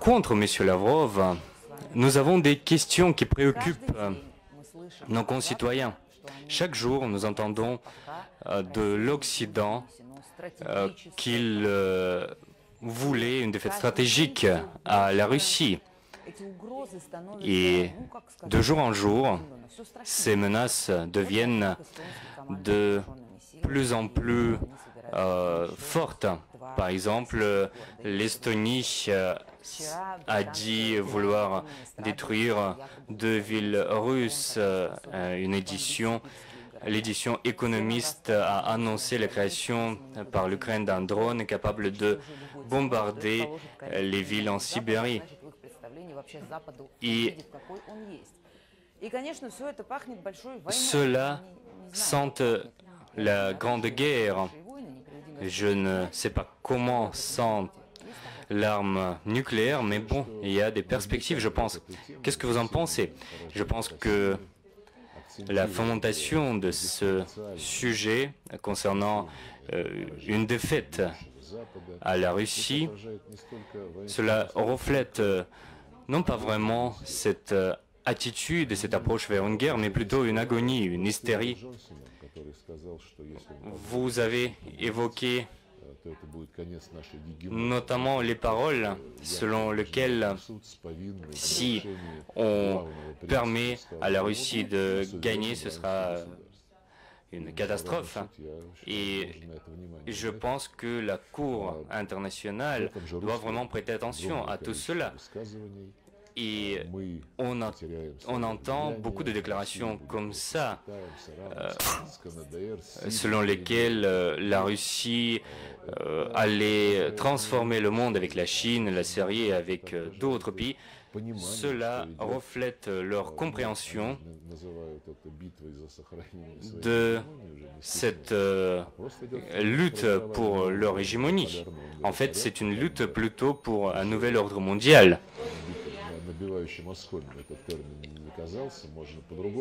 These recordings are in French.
contre M. Lavrov, nous avons des questions qui préoccupent nos concitoyens. Chaque jour, nous entendons de l'Occident qu'il voulait une défaite stratégique à la Russie. Et de jour en jour, ces menaces deviennent de plus en plus fortes. Par exemple, l'Estonie a dit vouloir détruire 2 villes russes. L'édition économiste a annoncé la création par l'Ukraine d'un drone capable de bombarder les villes en Sibérie. Et cela sent la Grande Guerre. Je ne sais pas comment sent l'arme nucléaire, mais bon, il y a des perspectives, je pense. Qu'est-ce que vous en pensez? Je pense que la fomentation de ce sujet concernant une défaite à la Russie, cela reflète non pas vraiment cette attitude et cette approche vers une guerre, mais plutôt une agonie, une hystérie. Vous avez évoqué notamment les paroles selon lesquelles si on permet à la Russie de gagner, ce sera une catastrophe. Et je pense que la Cour internationale doit vraiment prêter attention à tout cela. Et on entend beaucoup de déclarations comme ça, selon lesquelles la Russie allait transformer le monde avec la Chine, la Syrie et avec d'autres pays. Cela reflète leur compréhension de cette lutte pour leur hégémonie. En fait, c'est une lutte plutôt pour un nouvel ordre mondial.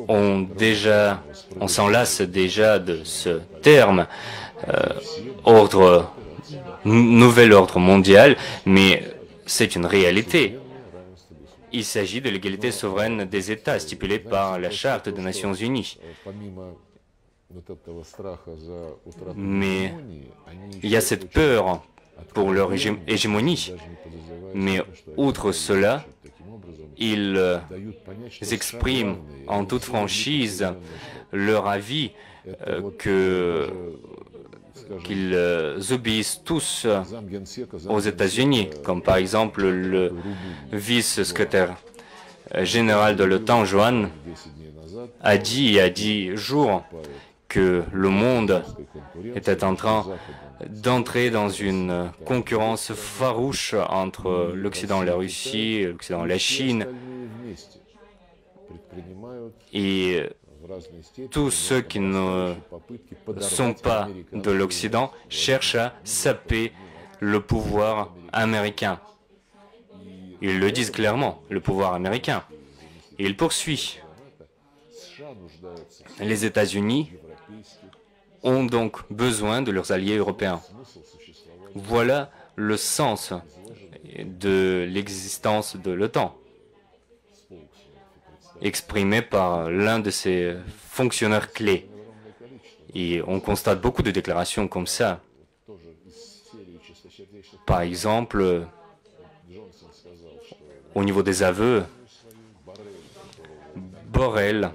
On s'en lasse déjà de ce terme, nouvel ordre mondial, mais c'est une réalité. Il s'agit de l'égalité souveraine des États stipulée par la Charte des Nations Unies. Mais il y a cette peur pour leur hégémonie. Mais outre cela, ils expriment en toute franchise leur avis qu'ils obéissent tous aux États-Unis, comme par exemple le vice-secrétaire général de l'OTAN, Johan, a dit il y a 10 jours que le monde était en train d'entrer dans une concurrence farouche entre l'Occident et la Russie, l'Occident et la Chine. Et tous ceux qui ne sont pas de l'Occident cherchent à saper le pouvoir américain. Ils le disent clairement, le pouvoir américain. Et il poursuit. Les États-Unis ont donc besoin de leurs alliés européens. Voilà le sens de l'existence de l'OTAN, exprimé par l'un de ses fonctionnaires clés. Et on constate beaucoup de déclarations comme ça. Par exemple, au niveau des aveux, Borrell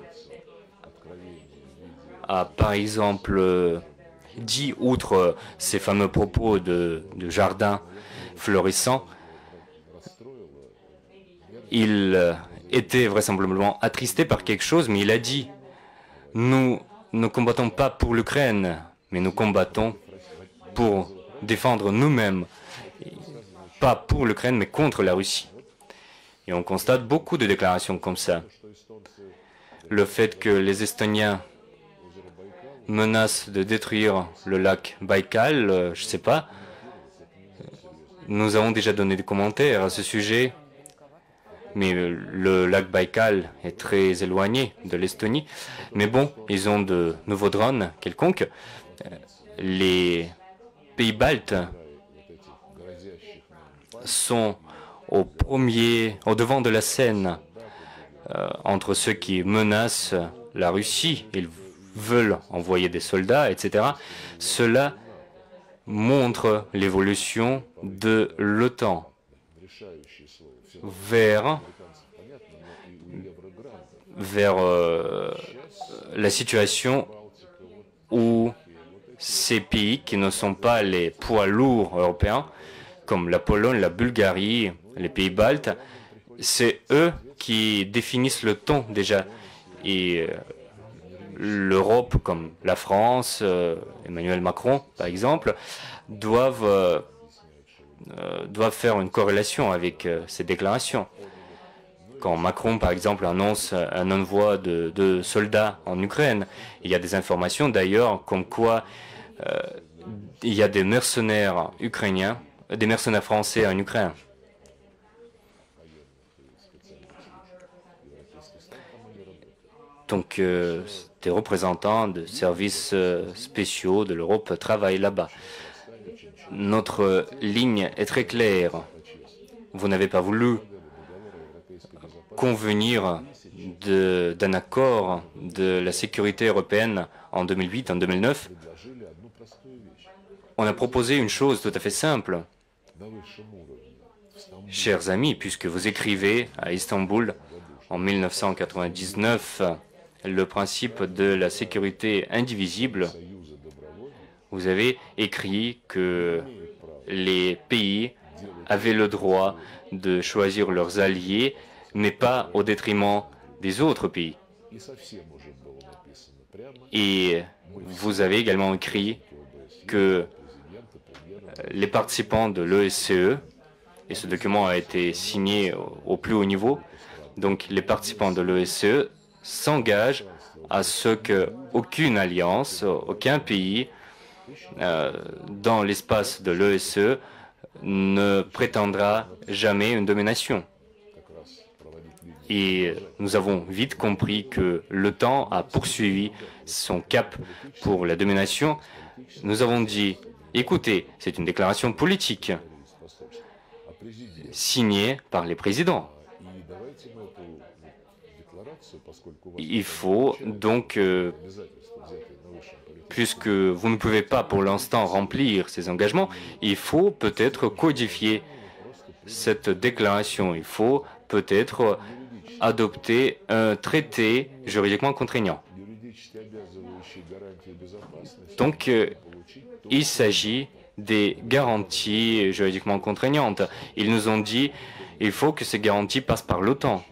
a par exemple dit, outre ces fameux propos de jardin florissant, il était vraisemblablement attristé par quelque chose, mais il a dit « Nous ne combattons pas pour l'Ukraine, mais nous combattons pour défendre nous-mêmes, pas pour l'Ukraine, mais contre la Russie. » Et on constate beaucoup de déclarations comme ça. Le fait que les Estoniens menacent de détruire le lac Baïkal, je ne sais pas. Nous avons déjà donné des commentaires à ce sujet, mais le lac Baïkal est très éloigné de l'Estonie. Mais bon, ils ont de nouveaux drones quelconques. Les pays baltes sont au devant de la scène entre ceux qui menacent la Russie, ils veulent envoyer des soldats, etc. Cela montre l'évolution de l'OTAN vers la situation où ces pays qui ne sont pas les poids lourds européens, comme la Pologne, la Bulgarie, les pays baltes, c'est eux qui définissent le ton déjà. Et l'Europe, comme la France, Emmanuel Macron par exemple, doivent faire une corrélation avec ces déclarations. Quand Macron, par exemple, annonce un envoi de soldats en Ukraine, il y a des informations d'ailleurs comme quoi il y a des mercenaires ukrainiens, des mercenaires français en Ukraine. Donc, des représentants de services spéciaux de l'Europe travaillent là-bas. Notre ligne est très claire. Vous n'avez pas voulu convenir d'un accord de la sécurité européenne en 2008, en 2009. On a proposé une chose tout à fait simple. Chers amis, puisque vous écrivez à Istanbul en 1999 le principe de la sécurité indivisible, vous avez écrit que les pays avaient le droit de choisir leurs alliés, mais pas au détriment des autres pays. Et vous avez également écrit que les participants de l'OSCE, et ce document a été signé au plus haut niveau, donc les participants de l'OSCE s'engagent à ce qu'aucune alliance, aucun pays dans l'espace de l'OSCE ne prétendra jamais une domination. Et nous avons vite compris que l'OTAN a poursuivi son cap pour la domination. Nous avons dit, écoutez, c'est une déclaration politique signée par les présidents. Il faut donc, puisque vous ne pouvez pas pour l'instant remplir ces engagements, il faut peut-être codifier cette déclaration. Il faut peut-être adopter un traité juridiquement contraignant. Donc, il s'agit des garanties juridiquement contraignantes. Ils nous ont dit il faut que ces garanties passent par l'OTAN.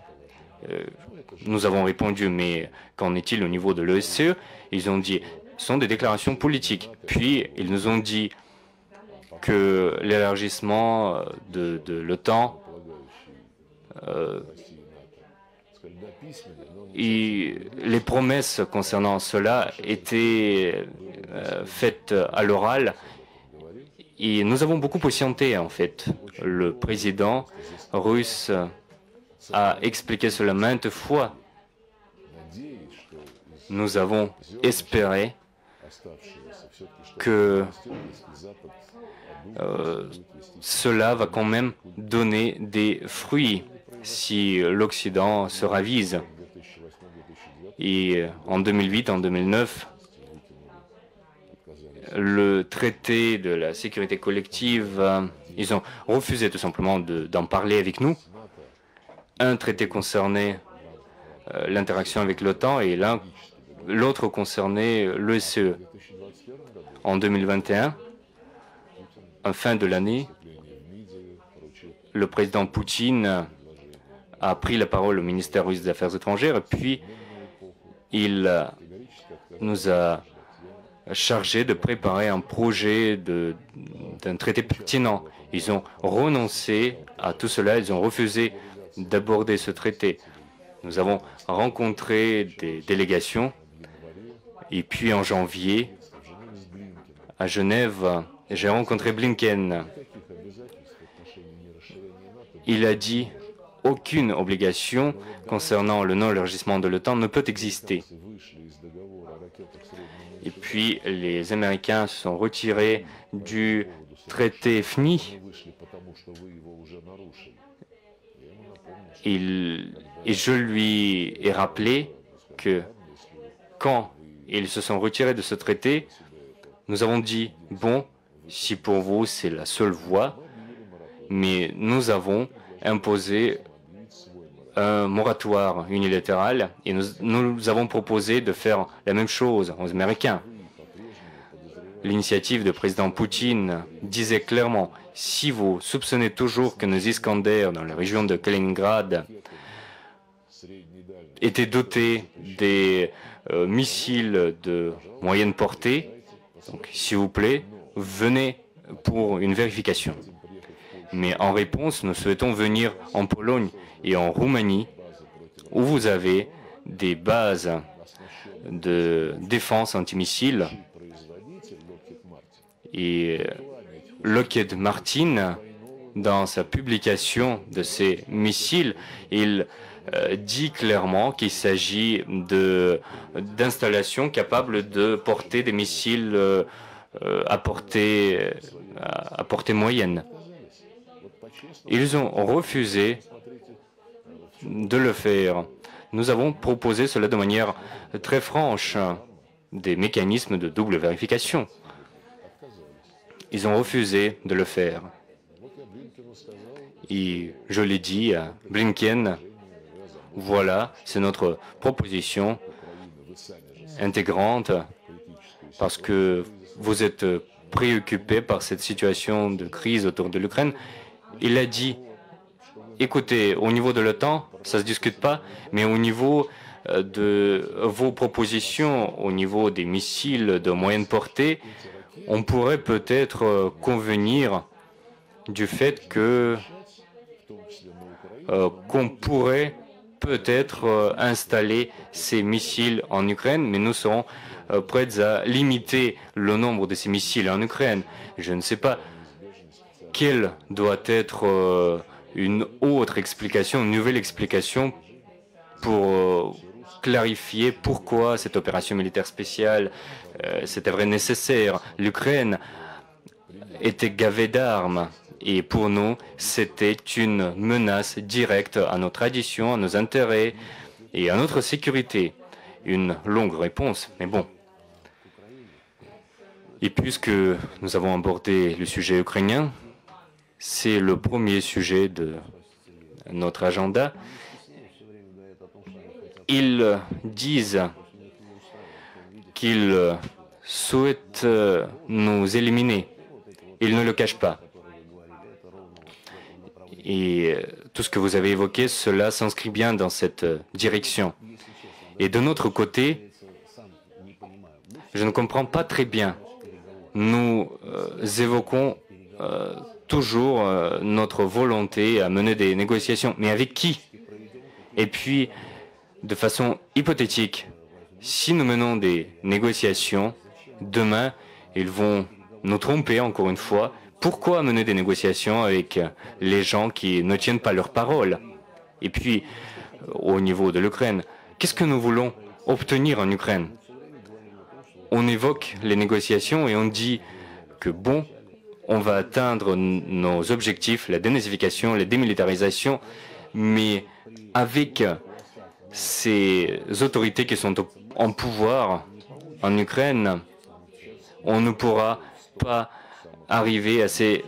Nous avons répondu, mais qu'en est-il au niveau de l'OSCE? Ils ont dit ce sont des déclarations politiques. Puis, ils nous ont dit que l'élargissement de l'OTAN les promesses concernant cela étaient faites à l'oral et nous avons beaucoup patienté en fait. Le président russe a expliqué cela maintes fois. Nous avons espéré que cela va quand même donner des fruits si l'Occident se ravise. Et en 2008, en 2009, le traité de la sécurité collective, ils ont refusé tout simplement d'en parler avec nous. Un traité concernait l'interaction avec l'OTAN et l'autre concernait l'OSCE. En 2021, en fin de l'année, le président Poutine a pris la parole au ministère russe des Affaires étrangères et puis il nous a chargé de préparer un projet d'un traité pertinent. Ils ont renoncé à tout cela, ils ont refusé d'aborder ce traité. Nous avons rencontré des délégations et puis en janvier, à Genève, j'ai rencontré Blinken. Il a dit aucune obligation concernant le non-élargissement de l'OTAN ne peut exister. Et puis les Américains se sont retirés du traité FNI Et je lui ai rappelé que quand ils se sont retirés de ce traité, nous avons dit, bon, si pour vous c'est la seule voie, mais nous avons imposé un moratoire unilatéral et nous avons proposé de faire la même chose aux Américains. L'initiative du président Poutine disait clairement, si vous soupçonnez toujours que nos Iskander dans la région de Kaliningrad étaient dotés des missiles de moyenne portée, donc s'il vous plaît, venez pour une vérification. Mais en réponse, nous souhaitons venir en Pologne et en Roumanie, où vous avez des bases de défense antimissiles. Et Lockheed Martin, dans sa publication de ces missiles, il dit clairement qu'il s'agit d'installations capables de porter des missiles à portée moyenne. Ils ont refusé de le faire. Nous avons proposé cela de manière très franche, des mécanismes de double vérification. Ils ont refusé de le faire. Et je l'ai dit à Blinken, voilà, c'est notre proposition intégrante parce que vous êtes préoccupés par cette situation de crise autour de l'Ukraine. Il a dit, écoutez, au niveau de l'OTAN, ça ne se discute pas, mais au niveau de vos propositions, au niveau des missiles de moyenne portée, on pourrait peut-être convenir du fait que qu'on pourrait peut-être installer ces missiles en Ukraine, mais nous serons prêts à limiter le nombre de ces missiles en Ukraine. Je ne sais pas quelle doit être une autre explication, une nouvelle explication pour clarifier pourquoi cette opération militaire spéciale c'était vrai nécessaire. L'Ukraine était gavée d'armes et pour nous, c'était une menace directe à nos traditions, à nos intérêts et à notre sécurité. Une longue réponse, mais bon. Et puisque nous avons abordé le sujet ukrainien, c'est le premier sujet de notre agenda. Ils disent qu'ils souhaitent nous éliminer. Ils ne le cachent pas. Et tout ce que vous avez évoqué, cela s'inscrit bien dans cette direction. Et de notre côté, je ne comprends pas très bien. Nous évoquons toujours notre volonté à mener des négociations. Mais avec qui? Et puis, de façon hypothétique, si nous menons des négociations, demain, ils vont nous tromper encore une fois. Pourquoi mener des négociations avec les gens qui ne tiennent pas leur parole? Et puis, au niveau de l'Ukraine, qu'est-ce que nous voulons obtenir en Ukraine? On évoque les négociations et on dit que bon, on va atteindre nos objectifs, la dénazification, la démilitarisation, mais avec ces autorités qui sont en pouvoir en Ukraine, on ne pourra pas arriver à ces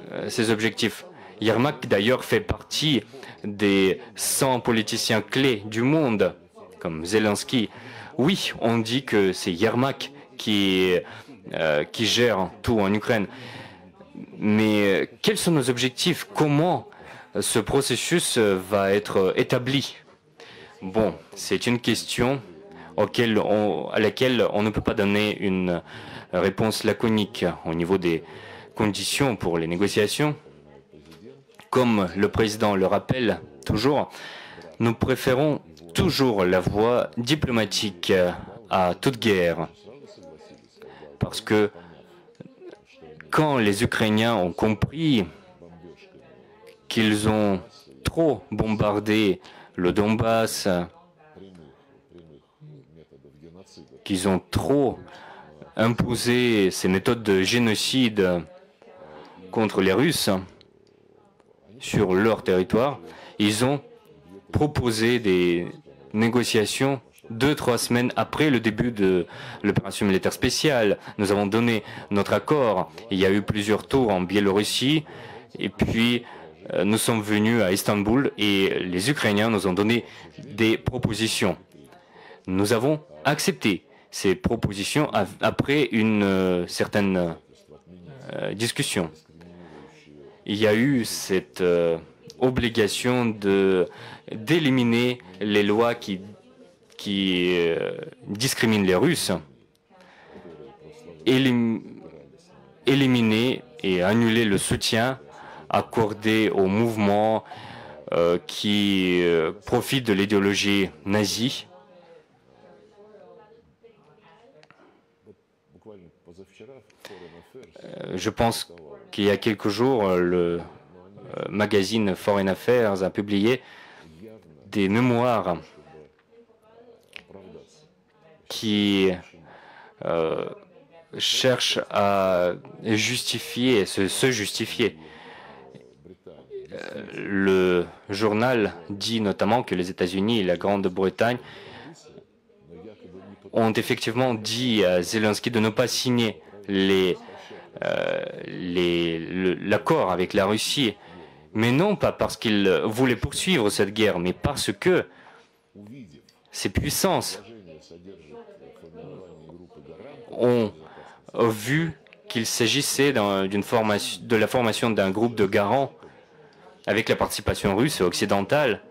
objectifs. Yermak, d'ailleurs, fait partie des 100 politiciens clés du monde, comme Zelensky. Oui, on dit que c'est Yermak qui gère tout en Ukraine. Mais quels sont nos objectifs? Comment ce processus va être établi? Bon, c'est une question à laquelle on ne peut pas donner une réponse laconique au niveau des conditions pour les négociations. Comme le président le rappelle toujours, nous préférons toujours la voie diplomatique à toute guerre. Parce que quand les Ukrainiens ont compris qu'ils ont trop bombardé le Donbass, qu'ils ont trop imposé ces méthodes de génocide contre les Russes sur leur territoire, ils ont proposé des négociations 2-3 semaines après le début de l'opération militaire spéciale. Nous avons donné notre accord. Il y a eu plusieurs tours en Biélorussie et puis nous sommes venus à Istanbul et les Ukrainiens nous ont donné des propositions. Nous avons accepté ces propositions après une certaine discussion. Il y a eu cette obligation d'éliminer les lois qui discriminent les Russes, éliminer et annuler le soutien accordé aux mouvements qui profitent de l'idéologie nazie. Je pense qu'il y a quelques jours, le magazine Foreign Affairs a publié des mémoires qui cherchent à justifier, se justifier. Le journal dit notamment que les États-Unis et la Grande-Bretagne ont effectivement dit à Zelensky de ne pas signer l'accord avec la Russie, mais non pas parce qu'il voulait poursuivre cette guerre, mais parce que ces puissances ont vu qu'il s'agissait de la formation d'un groupe de garants avec la participation russe et occidentale.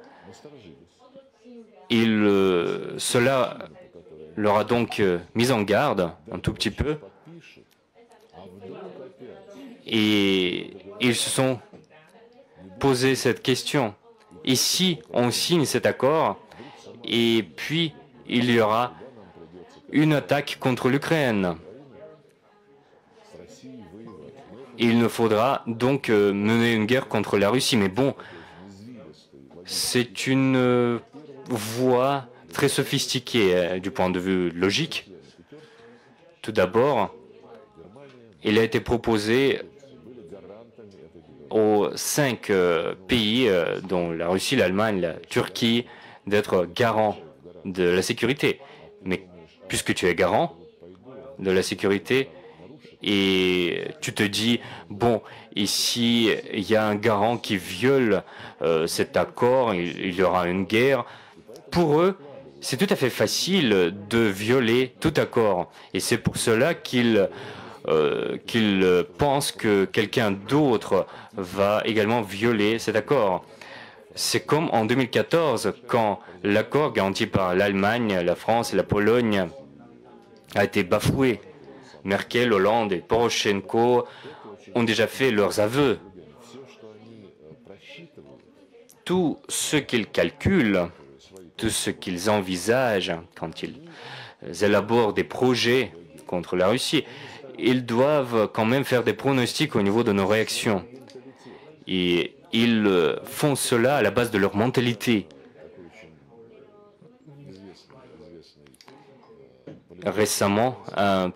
Cela leur a donc mis en garde un tout petit peu et ils se sont posé cette question. Et si on signe cet accord et puis il y aura une attaque contre l'Ukraine? Il nous faudra donc mener une guerre contre la Russie. Mais bon, c'est une voie très sophistiquée du point de vue logique. Tout d'abord, il a été proposé aux 5 pays, dont la Russie, l'Allemagne, la Turquie, d'être garants de la sécurité. Mais puisque tu es garant de la sécurité, et tu te dis, bon, ici, il y a un garant qui viole cet accord, il y aura une guerre. Pour eux, c'est tout à fait facile de violer tout accord. Et c'est pour cela qu'ils pensent que quelqu'un d'autre va également violer cet accord. C'est comme en 2014, quand l'accord garanti par l'Allemagne, la France et la Pologne a été bafoué. Merkel, Hollande et Poroshenko ont déjà fait leurs aveux. Tout ce qu'ils calculent, tout ce qu'ils envisagent quand ils élaborent des projets contre la Russie, ils doivent quand même faire des pronostics au niveau de nos réactions. Et ils font cela à la base de leur mentalité. Récemment, un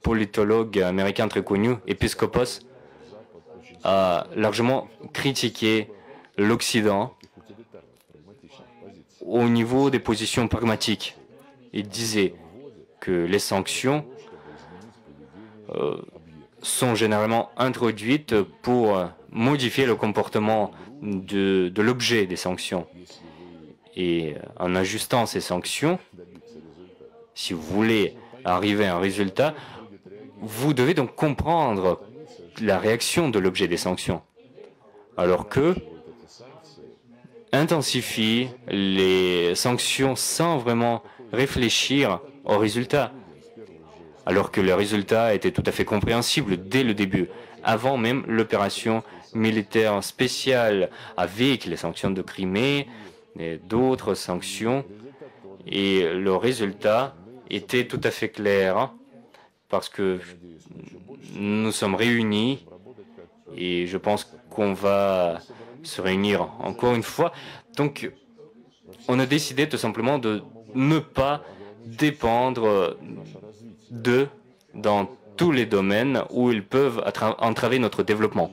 politologue américain très connu, Episcopos, a largement critiqué l'Occident au niveau des positions pragmatiques. Il disait que les sanctions sont généralement introduites pour modifier le comportement de l'objet des sanctions. Et en ajustant ces sanctions, si vous voulez arriver à un résultat, vous devez donc comprendre la réaction de l'objet des sanctions. Alors que intensifie les sanctions sans vraiment réfléchir au résultat. Alors que le résultat était tout à fait compréhensible dès le début, avant même l'opération militaire spéciale, avec les sanctions de Crimée et d'autres sanctions. Et le résultat était tout à fait clair, parce que nous sommes réunis et je pense qu'on va se réunir encore une fois. Donc, on a décidé tout simplement de ne pas dépendre d'eux dans tous les domaines où ils peuvent entraver notre développement.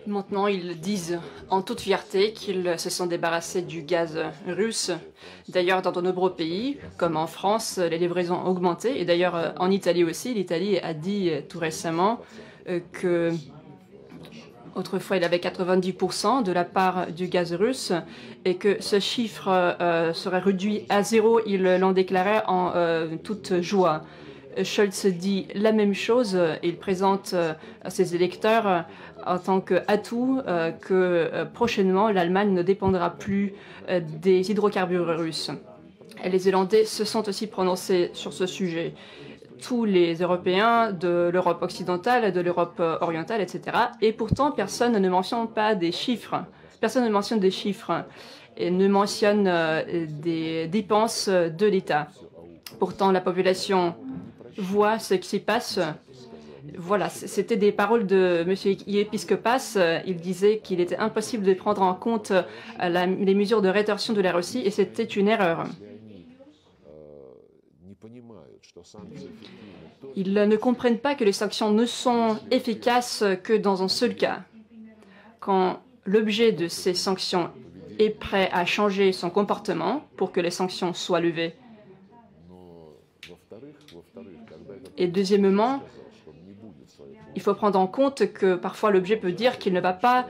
Maintenant, ils disent en toute fierté qu'ils se sont débarrassés du gaz russe. D'ailleurs, dans de nombreux pays, comme en France, les livraisons ont augmenté. Et d'ailleurs, en Italie aussi, l'Italie a dit tout récemment que autrefois, il avait 90% de la part du gaz russe et que ce chiffre serait réduit à zéro. Ils l'ont déclaré en toute joie. Scholz dit la même chose. Il présente à ses électeurs en tant qu'atout que prochainement, l'Allemagne ne dépendra plus des hydrocarbures russes. Et les Zélandais se sont aussi prononcés sur ce sujet. Tous les Européens de l'Europe occidentale, de l'Europe orientale, etc. Et pourtant, personne ne mentionne pas des chiffres. Personne ne mentionne des chiffres et ne mentionne des dépenses de l'État. Pourtant, la population voit ce qui s'y passe. Voilà, c'était des paroles de M. Iepiscopas. Il disait qu'il était impossible de prendre en compte les mesures de rétorsion de la Russie et c'était une erreur. Ils ne comprennent pas que les sanctions ne sont efficaces que dans un seul cas. Quand l'objet de ces sanctions est prêt à changer son comportement pour que les sanctions soient levées. Et deuxièmement, il faut prendre en compte que parfois l'objet peut dire qu'il ne va pas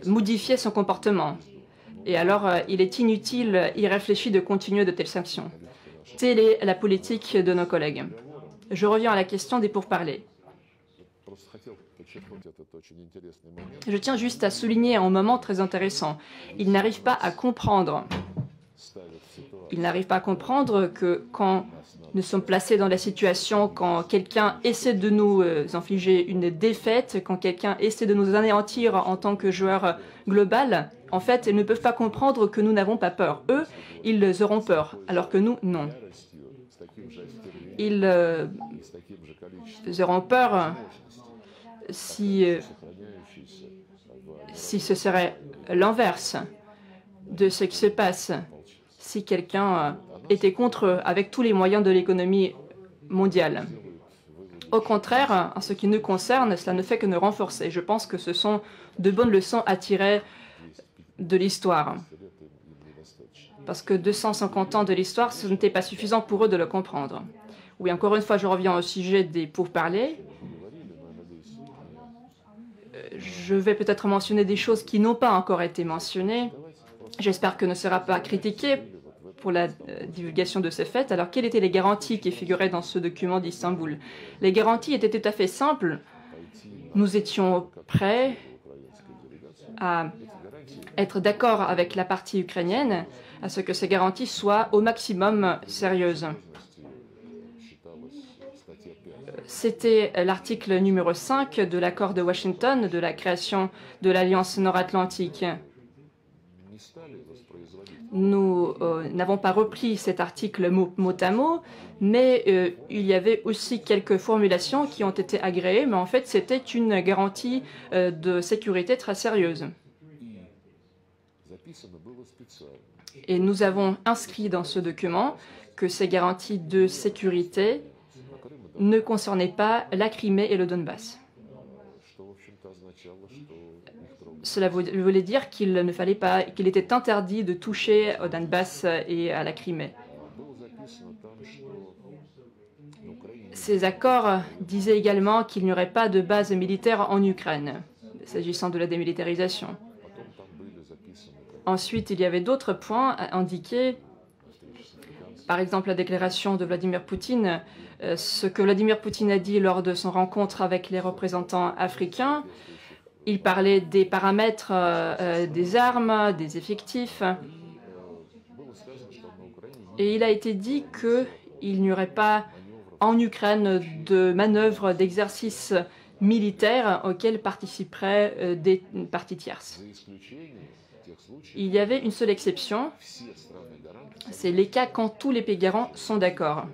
modifier son comportement. Et alors, il est inutile, irréfléchi de continuer de telles sanctions. Telle est la politique de nos collègues. Je reviens à la question des pourparlers. Je tiens juste à souligner un moment très intéressant. Ils n'arrivent pas à comprendre. Ils n'arrivent pas à comprendre que quand nous sommes placés dans la situation, quand quelqu'un essaie de nous infliger une défaite, quand quelqu'un essaie de nous anéantir en tant que joueur global, en fait, ils ne peuvent pas comprendre que nous n'avons pas peur. Eux, ils auront peur, alors que nous, non. Ils auront peur si ce serait l'inverse de ce qui se passe, si quelqu'un était contre eux avec tous les moyens de l'économie mondiale. Au contraire, en ce qui nous concerne, cela ne fait que nous renforcer. Je pense que ce sont de bonnes leçons à tirer de l'histoire. Parce que 250 ans de l'histoire, ce n'était pas suffisant pour eux de le comprendre. Oui, encore une fois, je reviens au sujet des pourparlers. Je vais peut-être mentionner des choses qui n'ont pas encore été mentionnées. J'espère que ne sera pas critiqué pour la divulgation de ces faits. Alors, quelles étaient les garanties qui figuraient dans ce document d'Istanbul? Les garanties étaient tout à fait simples. Nous étions prêts à être d'accord avec la partie ukrainienne à ce que ces garanties soient au maximum sérieuses. C'était l'article numéro 5 de l'accord de Washington de la création de l'Alliance nord-atlantique. Nous n'avons pas repris cet article mot à mot, mais il y avait aussi quelques formulations qui ont été agréées, mais en fait c'était une garantie de sécurité très sérieuse. Et nous avons inscrit dans ce document que ces garanties de sécurité ne concernaient pas la Crimée et le Donbass. Cela voulait dire qu'il ne fallait pas, qu'il était interdit de toucher au Donbass et à la Crimée. Ces accords disaient également qu'il n'y aurait pas de base militaire en Ukraine, s'agissant de la démilitarisation. Ensuite, il y avait d'autres points à indiquer. Par exemple, la déclaration de Vladimir Poutine, ce que Vladimir Poutine a dit lors de son rencontre avec les représentants africains. Il parlait des paramètres des armes, des effectifs. Et il a été dit qu'il n'y aurait pas en Ukraine de manœuvres, d'exercices militaires auxquels participeraient des parties tierces. Il y avait une seule exception, c'est les cas quand tous les pays garants sont d'accord,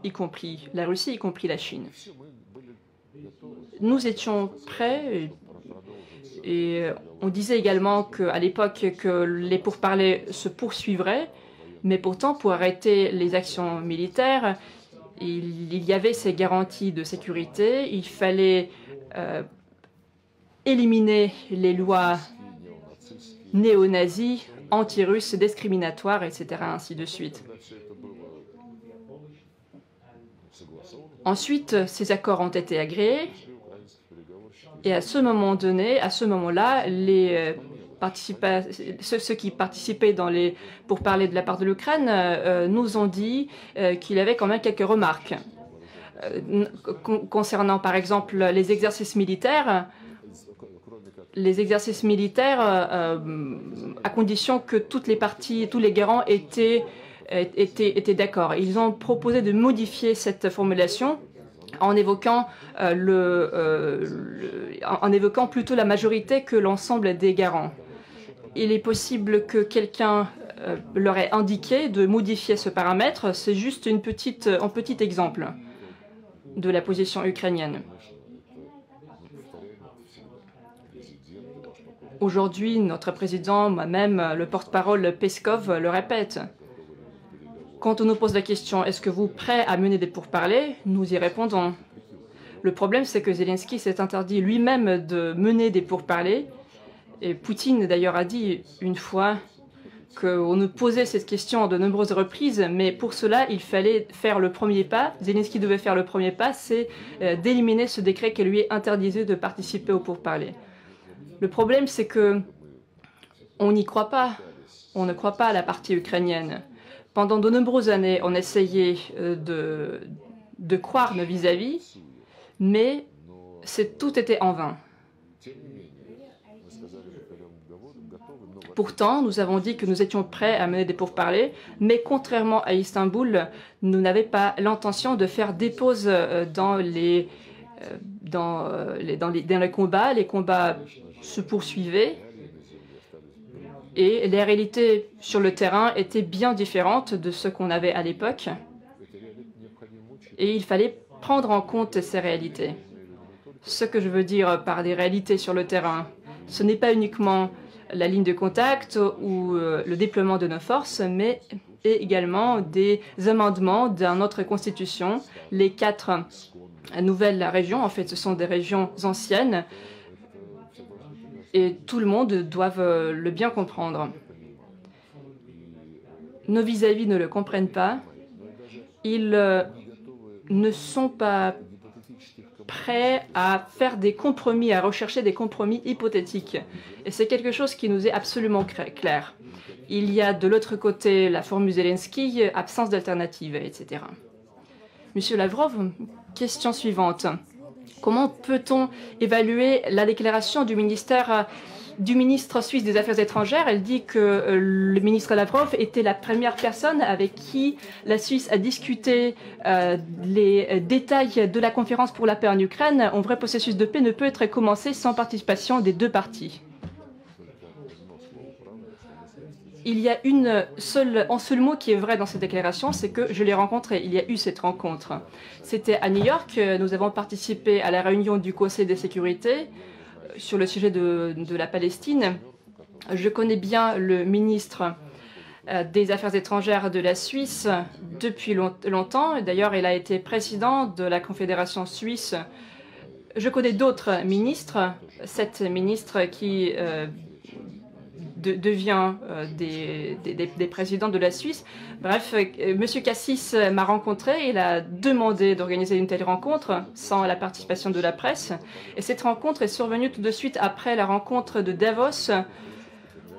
y compris la Russie, y compris la Chine. Nous étions prêts et on disait également qu'à l'époque que les pourparlers se poursuivraient, mais pourtant pour arrêter les actions militaires, il y avait ces garanties de sécurité, il fallait éliminer les lois néo-nazis, anti-russes, discriminatoires, etc., ainsi de suite. Ensuite, ces accords ont été agréés et à ce moment donné, à ce moment-là, ceux qui participaient pour parler de la part de l'Ukraine nous ont dit qu'il y avait quand même quelques remarques. Concernant par exemple les exercices militaires, à condition que toutes les parties, tous les garants étaient d'accord. Ils ont proposé de modifier cette formulation en évoquant plutôt la majorité que l'ensemble des garants. Il est possible que quelqu'un leur ait indiqué de modifier ce paramètre. C'est juste un petit exemple de la position ukrainienne. Aujourd'hui, notre président, moi-même, le porte-parole Peskov le répète. Quand on nous pose la question « Est-ce que vous êtes prêt à mener des pourparlers ?», nous y répondons. Le problème, c'est que Zelensky s'est interdit lui-même de mener des pourparlers. Et Poutine, d'ailleurs, a dit une fois qu'on nous posait cette question à de nombreuses reprises, mais pour cela, il fallait faire le premier pas. Zelensky devait faire le premier pas, c'est d'éliminer ce décret qui lui interdisait de participer aux pourparlers. Le problème, c'est que on n'y croit pas. On ne croit pas à la partie ukrainienne. Pendant de nombreuses années, on essayait de croire nos vis-à-vis, mais tout était en vain. Pourtant, nous avons dit que nous étions prêts à mener des pourparlers, mais contrairement à Istanbul, nous n'avions pas l'intention de faire des pauses dans les combats. Les combats se poursuivaient et les réalités sur le terrain étaient bien différentes de ce qu'on avait à l'époque. Et il fallait prendre en compte ces réalités. Ce que je veux dire par des réalités sur le terrain, ce n'est pas uniquement la ligne de contact ou le déploiement de nos forces, mais également des amendements dans notre constitution. Les 4 nouvelles régions, en fait, ce sont des régions anciennes et tout le monde doit le bien comprendre. Nos vis-à-vis ne le comprennent pas. Ils ne sont pas prêts à faire des compromis, à rechercher des compromis hypothétiques. Et c'est quelque chose qui nous est absolument clair. Il y a de l'autre côté la formule Zelensky, absence d'alternative, etc. Monsieur Lavrov, question suivante. Comment peut-on évaluer la déclaration du ministre suisse des Affaires étrangères? Elle dit que le ministre Lavrov était la première personne avec qui la Suisse a discuté les détails de la conférence pour la paix en Ukraine. Un vrai processus de paix ne peut être commencé sans participation des 2 parties. Il y a un seul mot qui est vrai dans cette déclaration, c'est que je l'ai rencontré. Il y a eu cette rencontre. C'était à New York. Nous avons participé à la réunion du Conseil de sécurité sur le sujet de la Palestine. Je connais bien le ministre des Affaires étrangères de la Suisse depuis longtemps. D'ailleurs, il a été président de la Confédération suisse. Je connais d'autres ministres, 7 ministres qui devient des présidents de la Suisse. Bref, M. Cassis m'a rencontré, il a demandé d'organiser une telle rencontre sans la participation de la presse. Et cette rencontre est survenue tout de suite après la rencontre de Davos,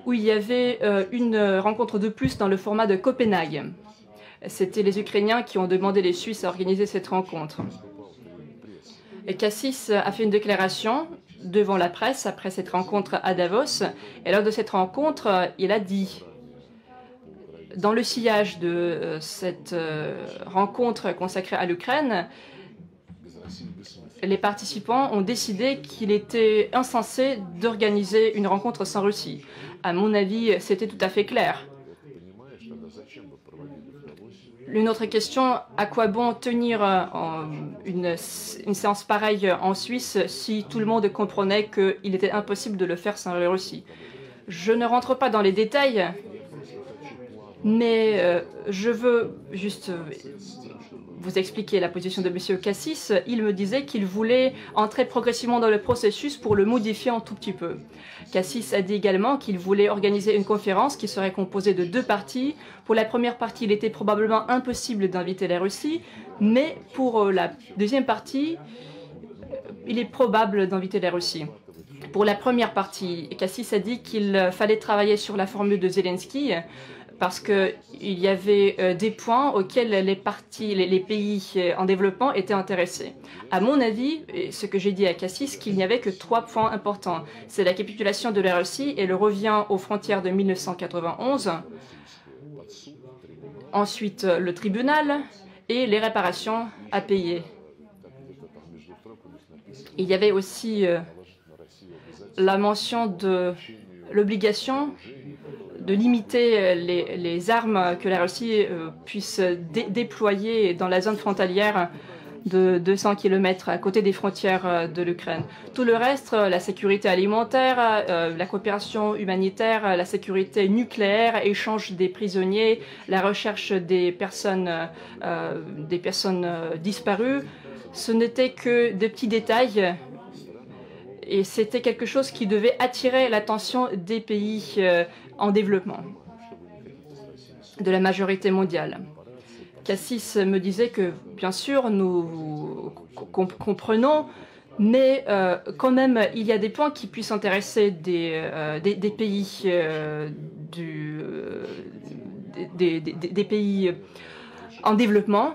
où il y avait une rencontre de plus dans le format de Copenhague. C'était les Ukrainiens qui ont demandé les Suisses à organiser cette rencontre. Et Cassis a fait une déclaration devant la presse après cette rencontre à Davos. Et lors de cette rencontre, il a dit, dans le sillage de cette rencontre consacrée à l'Ukraine, les participants ont décidé qu'il était insensé d'organiser une rencontre sans Russie. À mon avis, c'était tout à fait clair. Une autre question, à quoi bon tenir une séance pareille en Suisse si tout le monde comprenait qu'il était impossible de le faire sans la Russie? Je ne rentre pas dans les détails, mais je veux juste vous expliquer la position de M. Cassis, il me disait qu'il voulait entrer progressivement dans le processus pour le modifier un tout petit peu. Cassis a dit également qu'il voulait organiser une conférence qui serait composée de 2 parties. Pour la première partie, il était probablement impossible d'inviter la Russie, mais pour la deuxième partie, il est probable d'inviter la Russie. Pour la première partie, Cassis a dit qu'il fallait travailler sur la formule de Zelensky parce qu'il y avait des points auxquels les pays en développement étaient intéressés. À mon avis, et ce que j'ai dit à Cassis, qu'il n'y avait que 3 points importants. C'est la capitulation de la Russie et le revient aux frontières de 1991. Ensuite, le tribunal et les réparations à payer. Il y avait aussi la mention de l'obligation de limiter les armes que la Russie puisse déployer dans la zone frontalière de 200 km à côté des frontières de l'Ukraine. Tout le reste, la sécurité alimentaire, la coopération humanitaire, la sécurité nucléaire, échange des prisonniers, la recherche des personnes disparues, ce n'était que de petits détails et c'était quelque chose qui devait attirer l'attention des pays en développement, de la majorité mondiale. Cassis me disait que, bien sûr, nous comprenons, mais quand même, il y a des points qui puissent intéresser des pays, des pays en développement.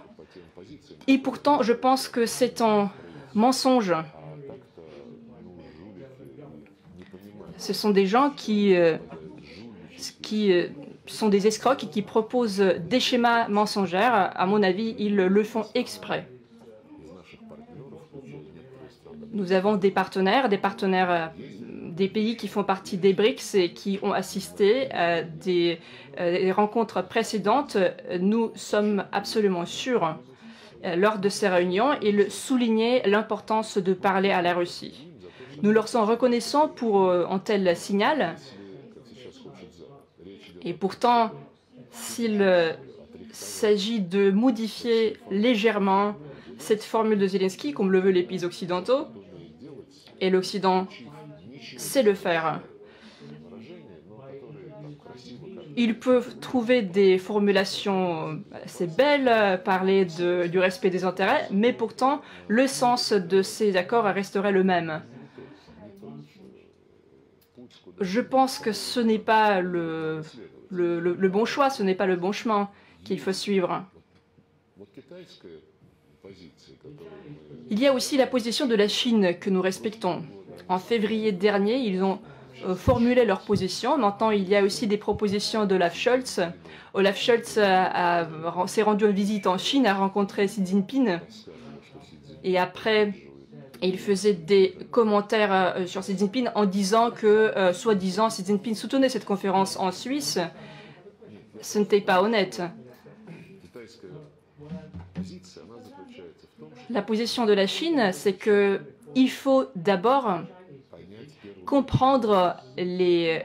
Et pourtant, je pense que c'est un mensonge. Ce sont des gens qui sont des escrocs et qui proposent des schémas mensongers. À mon avis, ils le font exprès. Nous avons des partenaires des pays qui font partie des BRICS et qui ont assisté à des rencontres précédentes. Nous sommes absolument sûrs, lors de ces réunions, ils soulignaient l'importance de parler à la Russie. Nous leur sommes reconnaissants pour un tel signal. Et pourtant, s'il s'agit de modifier légèrement cette formule de Zelensky, comme le veulent les pays occidentaux, et l'Occident sait le faire, ils peuvent trouver des formulations assez belles, parler du respect des intérêts, mais pourtant, le sens de ces accords resterait le même. Je pense que ce n'est pas le bon choix, ce n'est pas le bon chemin qu'il faut suivre. Il y a aussi la position de la Chine que nous respectons. En février dernier, ils ont formulé leur position. Maintenant, il y a aussi des propositions d'Olaf Scholz. Olaf Scholz s'est rendu en visite en Chine, a rencontré Xi Jinping. Et après, il faisait des commentaires sur Xi Jinping en disant que, soi-disant, Xi Jinping soutenait cette conférence en Suisse. Ce n'était pas honnête. La position de la Chine, c'est qu'il faut d'abord comprendre les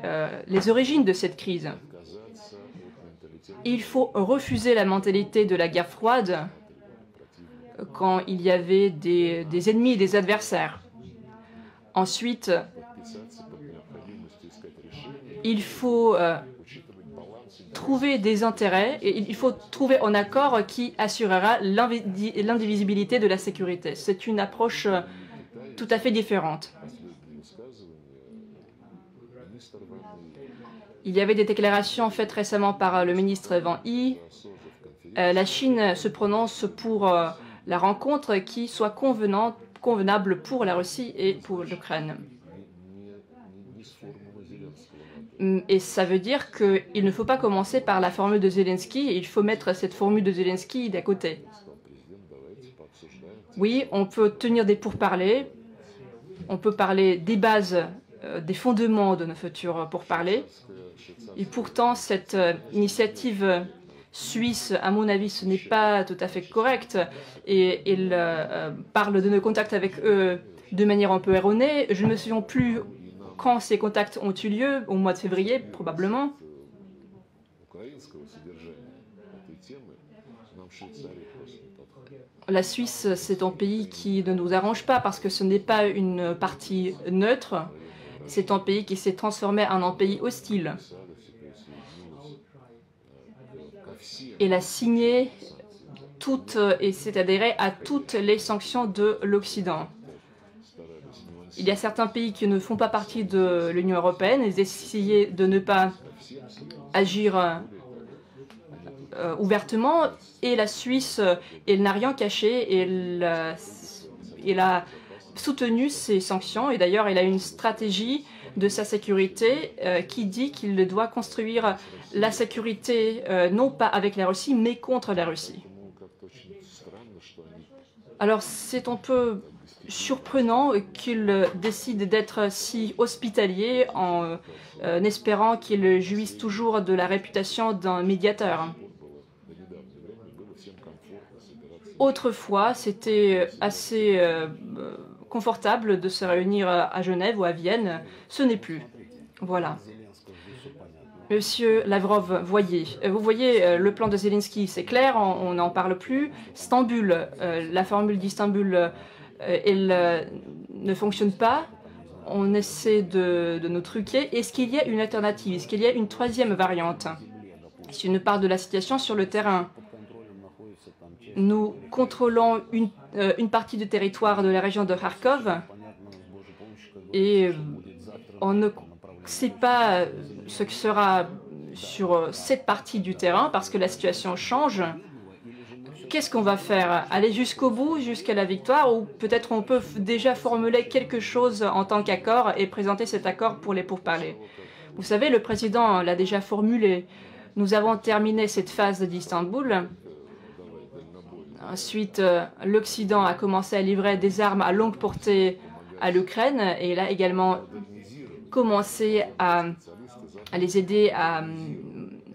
origines de cette crise. Il faut refuser la mentalité de la guerre froide quand il y avait des ennemis et des adversaires. Ensuite, il faut trouver des intérêts et il faut trouver un accord qui assurera l'indivisibilité de la sécurité. C'est une approche tout à fait différente. Il y avait des déclarations faites récemment par le ministre Wang Yi. La Chine se prononce pour la rencontre qui soit convenable pour la Russie et pour l'Ukraine. Et ça veut dire qu'il ne faut pas commencer par la formule de Zelensky, il faut mettre cette formule de Zelensky d'à côté. Oui, on peut tenir des pourparlers, on peut parler des bases, des fondements de nos futurs pourparlers. Et pourtant, cette initiative suisse, à mon avis, ce n'est pas tout à fait correct. Et il parle de nos contacts avec eux de manière un peu erronée. Je ne me souviens plus quand ces contacts ont eu lieu, au mois de février, probablement. la Suisse, c'est un pays qui ne nous arrange pas parce que ce n'est pas une partie neutre. C'est un pays qui s'est transformé en un pays hostile. Il a signé et s'est adhéré à toutes les sanctions de l'Occident. Il y a certains pays qui ne font pas partie de l'Union européenne. Ils essayaient de ne pas agir ouvertement. Et la Suisse, elle n'a rien caché. Elle a soutenu ces sanctions. Et d'ailleurs, elle a une stratégie de sa sécurité qui dit qu'il doit construire la sécurité non pas avec la Russie, mais contre la Russie. Alors, c'est un peu surprenant qu'il décide d'être si hospitalier en espérant qu'il jouisse toujours de la réputation d'un médiateur. Autrefois, c'était assez confortable de se réunir à Genève ou à Vienne. Ce n'est plus. Voilà. Monsieur Lavrov, vous voyez le plan de Zelensky, c'est clair, on n'en parle plus. Istanbul, la formule d'Istanbul, elle ne fonctionne pas. On essaie de nous truquer. Est-ce qu'il y a une alternative? Est-ce qu'il y a une troisième variante? Si on parle de la situation sur le terrain, nous contrôlons une partie du territoire de la région de Kharkov et on ne sait pas ce que sera sur cette partie du terrain parce que la situation change. Qu'est-ce qu'on va faire? Aller jusqu'au bout, jusqu'à la victoire, ou peut-être on peut déjà formuler quelque chose en tant qu'accord et présenter cet accord pour les pourparlers? Vous savez, le président l'a déjà formulé. Nous avons terminé cette phase d'Istanbul. Ensuite, l'Occident a commencé à livrer des armes à longue portée à l'Ukraine et il a également commencé à les aider à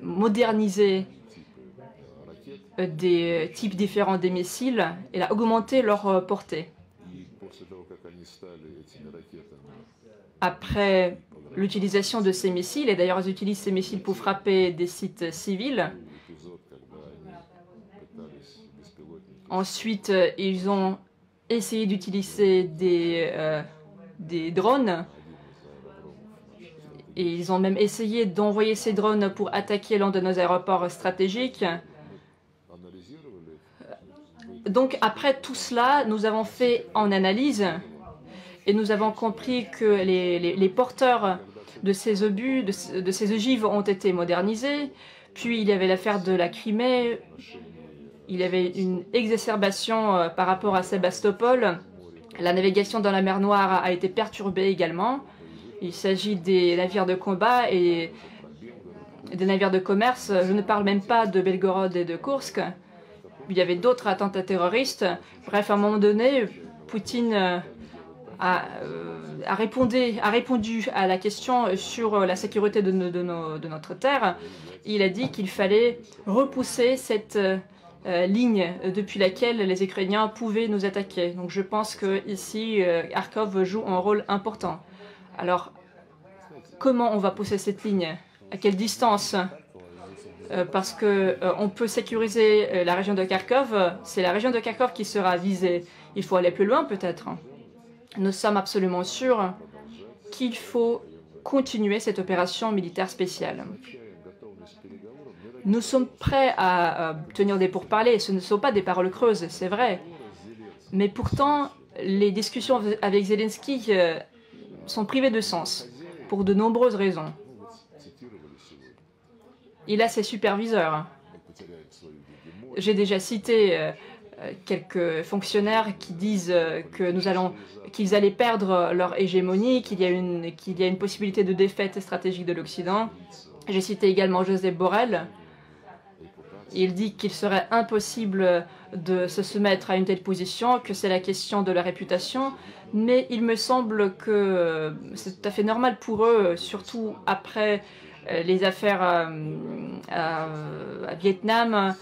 moderniser des types différents de missiles. Il a augmenté leur portée. Après l'utilisation de ces missiles, et d'ailleurs ils utilisent ces missiles pour frapper des sites civils, ensuite ils ont essayé d'utiliser des drones. Et ils ont même essayé d'envoyer ces drones pour attaquer l'un de nos aéroports stratégiques. Donc après tout cela, nous avons fait en analyse et nous avons compris que les porteurs de ces obus, de ces ogives ont été modernisés. Puis il y avait l'affaire de la Crimée. Il y avait une exacerbation par rapport à Sébastopol. La navigation dans la mer Noire a été perturbée également. Il s'agit des navires de combat et des navires de commerce. Je ne parle même pas de Belgorod et de Koursk. Il y avait d'autres attentats terroristes. Bref, à un moment donné, Poutine a répondu à la question sur la sécurité de notre terre. Il a dit qu'il fallait repousser cette ligne depuis laquelle les Ukrainiens pouvaient nous attaquer. Donc je pense que ici, Kharkov joue un rôle important. Alors, comment on va pousser cette ligne? À quelle distance? Parce qu'on peut sécuriser la région de Kharkov. C'est la région de Kharkov qui sera visée. Il faut aller plus loin peut-être. Nous sommes absolument sûrs qu'il faut continuer cette opération militaire spéciale. Nous sommes prêts à tenir des pourparlers. Ce ne sont pas des paroles creuses, c'est vrai. Mais pourtant, les discussions avec Zelensky sont privées de sens, pour de nombreuses raisons. Il a ses superviseurs. J'ai déjà cité quelques fonctionnaires qui disent qu'ils allaient perdre leur hégémonie, qu'il y a une possibilité de défaite stratégique de l'Occident. J'ai cité également Joseph Borrell. Il dit qu'il serait impossible de se soumettre à une telle position, que c'est la question de la réputation, mais il me semble que c'est tout à fait normal pour eux, surtout après les affaires à Vietnam.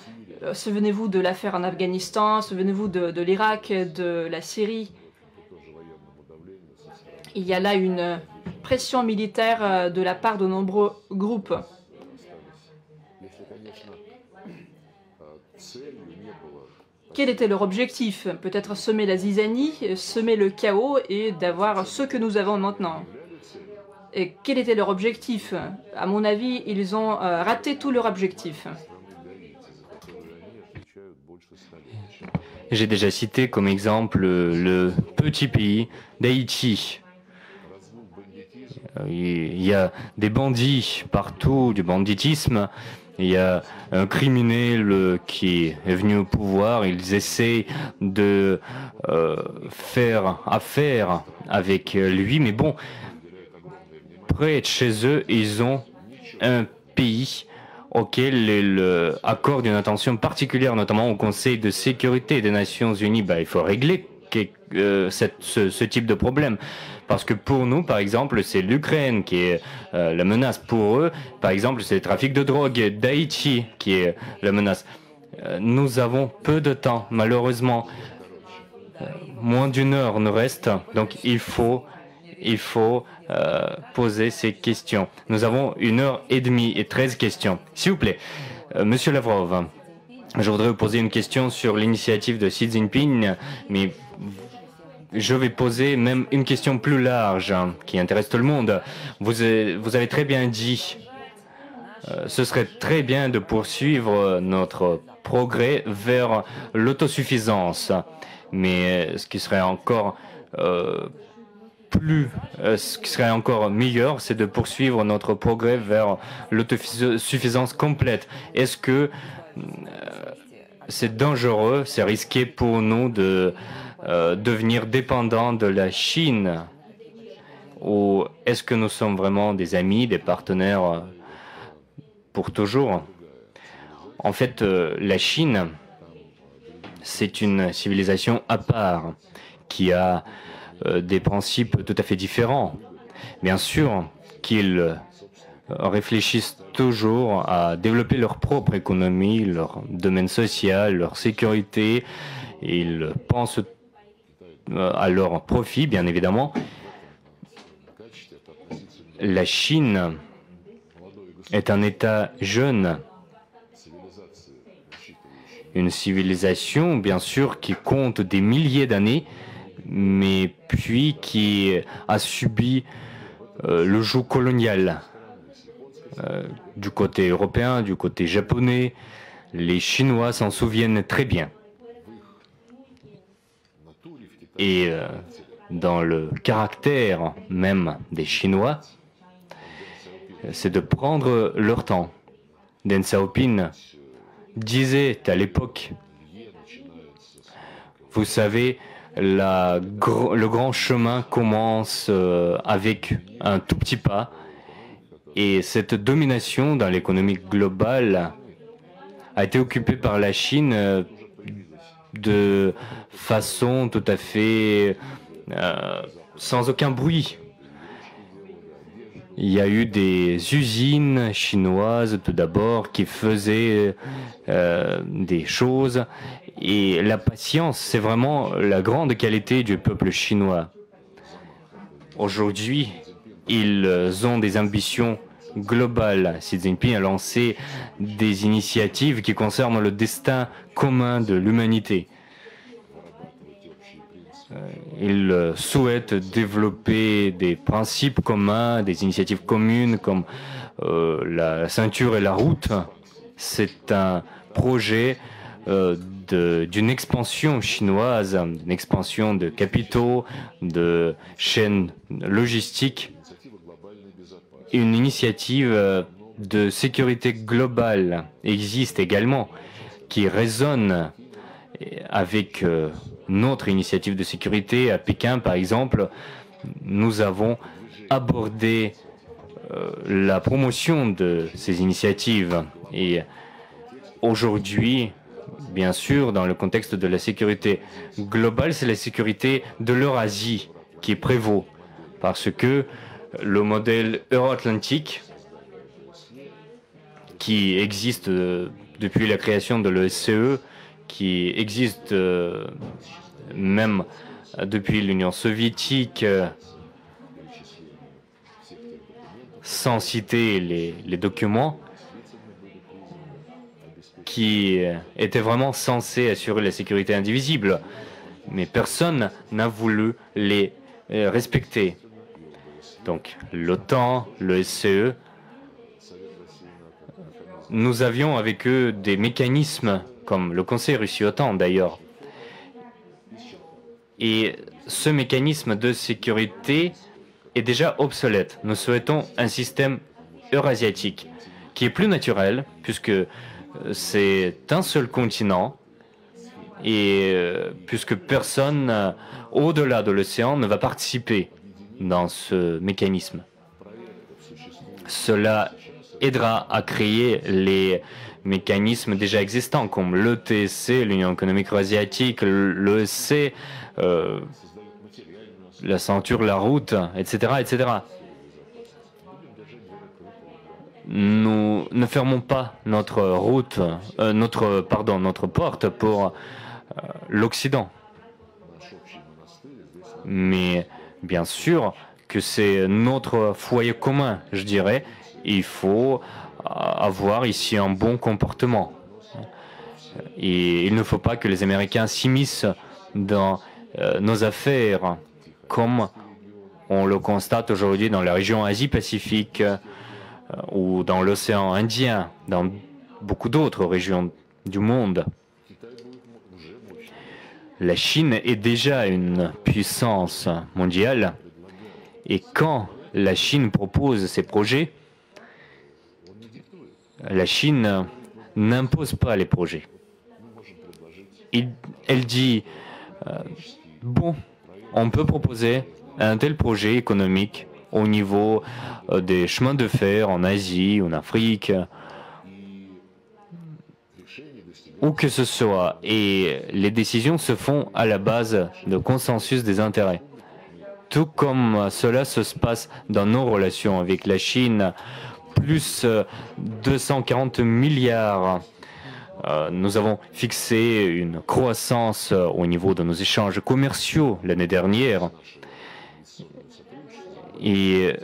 Souvenez-vous de l'affaire en Afghanistan, souvenez-vous de l'Irak, de la Syrie. Il y a là une pression militaire de la part de nombreux groupes. quel était leur objectif? Peut-être semer la zizanie, semer le chaos et d'avoir ce que nous avons maintenant. Et quel était leur objectif? À mon avis, ils ont raté tout leur objectif. J'ai déjà cité comme exemple le petit pays d'Haïti. Il y a des bandits partout, du banditisme. Il y a un criminel qui est venu au pouvoir. Ils essaient de faire affaire avec lui. Mais bon, près de chez eux, ils ont un pays auquel ils accordent une attention particulière, notamment au Conseil de sécurité des Nations Unies. Il faut régler ce type de problème. Parce que pour nous, par exemple, c'est l'Ukraine qui est la menace. Pour eux, par exemple, c'est le trafic de drogue d'Haïti qui est la menace. Nous avons peu de temps, malheureusement. Moins d'une heure nous reste, donc il faut poser ces questions. Nous avons 1h30 et 13 questions. S'il vous plaît, Monsieur Lavrov, je voudrais vous poser une question sur l'initiative de Xi Jinping, mais je vais poser même une question plus large qui intéresse tout le monde. Vous avez très bien dit, ce serait très bien de poursuivre notre progrès vers l'autosuffisance. Mais ce qui serait encore ce qui serait encore meilleur, c'est de poursuivre notre progrès vers l'autosuffisance complète. Est-ce que c'est dangereux, c'est risqué pour nous de devenir dépendants de la Chine? Ou est-ce que nous sommes vraiment des amis, des partenaires pour toujours? En fait, la Chine, c'est une civilisation à part qui a des principes tout à fait différents. Bien sûr qu'ils réfléchissent toujours à développer leur propre économie, leur domaine social, leur sécurité. Ils pensent à leur profit, bien évidemment. La Chine est un État jeune, une civilisation, bien sûr, qui compte des milliers d'années, mais puis qui a subi le joug colonial du côté européen, du côté japonais. Les Chinois s'en souviennent très bien. Et dans le caractère même des Chinois, c'est de prendre leur temps. Deng Xiaoping disait à l'époque, vous savez, le grand chemin commence avec un tout petit pas, et cette domination dans l'économie globale a été occupée par la Chine de façon tout à fait sans aucun bruit. Il y a eu des usines chinoises tout d'abord qui faisaient des choses, et la patience, c'est vraiment la grande qualité du peuple chinois. Aujourd'hui, ils ont des ambitions globales. Xi Jinping a lancé des initiatives qui concernent le destin commun de l'humanité. Il souhaite développer des principes communs, des initiatives communes comme la ceinture et la route. C'est un projet d'une expansion chinoise, d'une expansion de capitaux, de chaînes logistiques, une initiative de sécurité globale existe également, qui résonne avec notre initiative de sécurité. À Pékin, par exemple, nous avons abordé la promotion de ces initiatives. Et aujourd'hui, bien sûr, dans le contexte de la sécurité globale, c'est la sécurité de l'Eurasie qui prévaut. Parce que le modèle euro-atlantique, qui existe depuis la création de l'OSCE, qui existe même depuis l'Union soviétique, sans citer les documents, qui était vraiment censé assurer la sécurité indivisible, mais personne n'a voulu les respecter. Donc l'OTAN, le SCE, nous avions avec eux des mécanismes, comme le Conseil Russie-OTAN d'ailleurs. Et ce mécanisme de sécurité est déjà obsolète. Nous souhaitons un système eurasiatique qui est plus naturel, puisque c'est un seul continent et puisque personne au-delà de l'océan ne va participer dans ce mécanisme. Cela aidera à créer les mécanismes déjà existants comme l'ETC, l'Union économique eurasiatique, l'EEC, la ceinture, la route, etc., etc. Nous ne fermons pas notre route, notre porte pour l'Occident. Mais bien sûr que c'est notre foyer commun, je dirais. Il faut avoir ici un bon comportement. Et il ne faut pas que les Américains s'immiscent dans nos affaires, comme on le constate aujourd'hui dans la région Asie-Pacifique ou dans l'océan Indien, dans beaucoup d'autres régions du monde. La Chine est déjà une puissance mondiale et quand la Chine propose ses projets, la Chine n'impose pas les projets. Elle dit, bon, on peut proposer un tel projet économique au niveau des chemins de fer en Asie, en Afrique, où que ce soit. Et les décisions se font à la base de consensus des intérêts. Tout comme cela se passe dans nos relations avec la Chine, plus 240 milliards. Nous avons fixé une croissance au niveau de nos échanges commerciaux l'année dernière. Et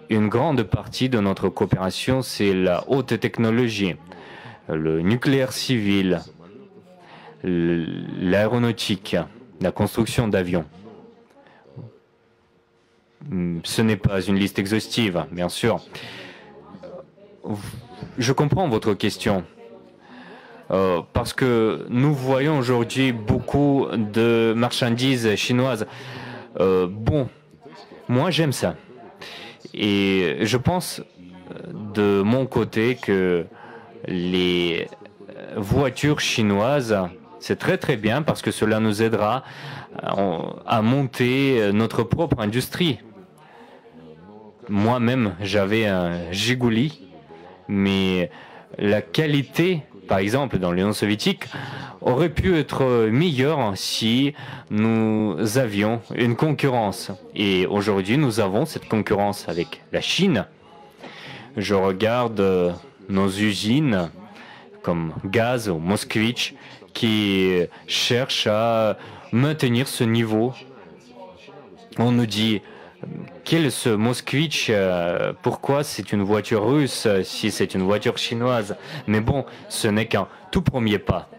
une grande partie de notre coopération, c'est la haute technologie, le nucléaire civil, l'aéronautique, la construction d'avions. Ce n'est pas une liste exhaustive, bien sûr. Je comprends votre question. Parce que nous voyons aujourd'hui beaucoup de marchandises chinoises. Bon, moi j'aime ça. Et je pense de mon côté que les voitures chinoises, c'est très très bien parce que cela nous aidera à monter notre propre industrie. Moi-même, j'avais un Giguli, mais la qualité, par exemple, dans l'Union soviétique, aurait pu être meilleure si nous avions une concurrence. Et aujourd'hui, nous avons cette concurrence avec la Chine. Je regarde nos usines comme Gaz ou Moskvitch qui cherchent à maintenir ce niveau. On nous dit, quel est ce Moskvitch? Pourquoi c'est une voiture russe si c'est une voiture chinoise? Mais bon, ce n'est qu'un tout premier pas.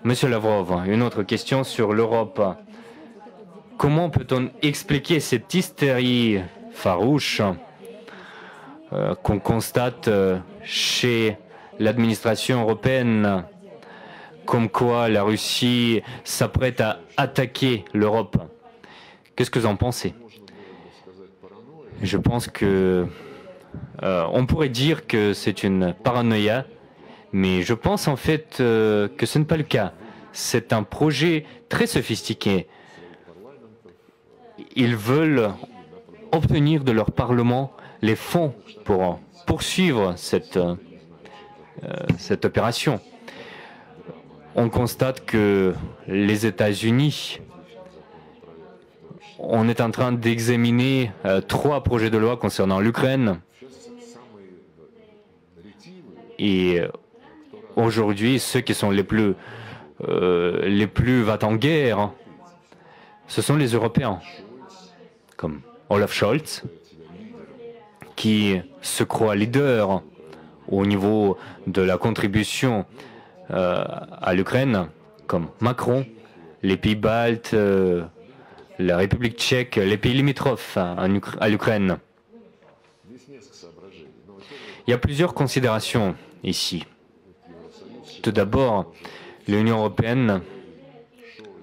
Monsieur Lavrov, une autre question sur l'Europe. Comment peut-on expliquer cette hystérie farouche qu'on constate chez l'administration européenne, comme quoi la Russie s'apprête à attaquer l'Europe? Qu'est-ce que vous en pensez? Je pense que on pourrait dire que c'est une paranoïa, mais je pense en fait que ce n'est pas le cas. C'est un projet très sophistiqué. Ils veulent obtenir de leur Parlement les fonds pour poursuivre cette opération. On constate que les États-Unis, on est en train d'examiner 3 projets de loi concernant l'Ukraine. Et aujourd'hui, ceux qui sont les plus va-t-en-guerre, ce sont les Européens, comme Olaf Scholz, qui se croit leader au niveau de la contribution à l'Ukraine, comme Macron, les pays baltes, la République tchèque, les pays limitrophes à l'Ukraine. Il y a plusieurs considérations ici. Tout d'abord, l'Union européenne,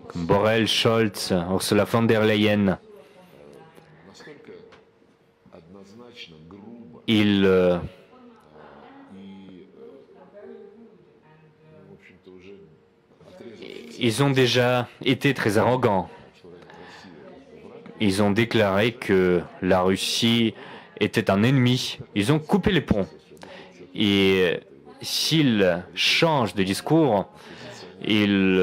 comme Borrell, Scholz, Ursula von der Leyen, ils ont déjà été très arrogants. Ils ont déclaré que la Russie était un ennemi. Ils ont coupé les ponts. Et s'ils changent de discours, ils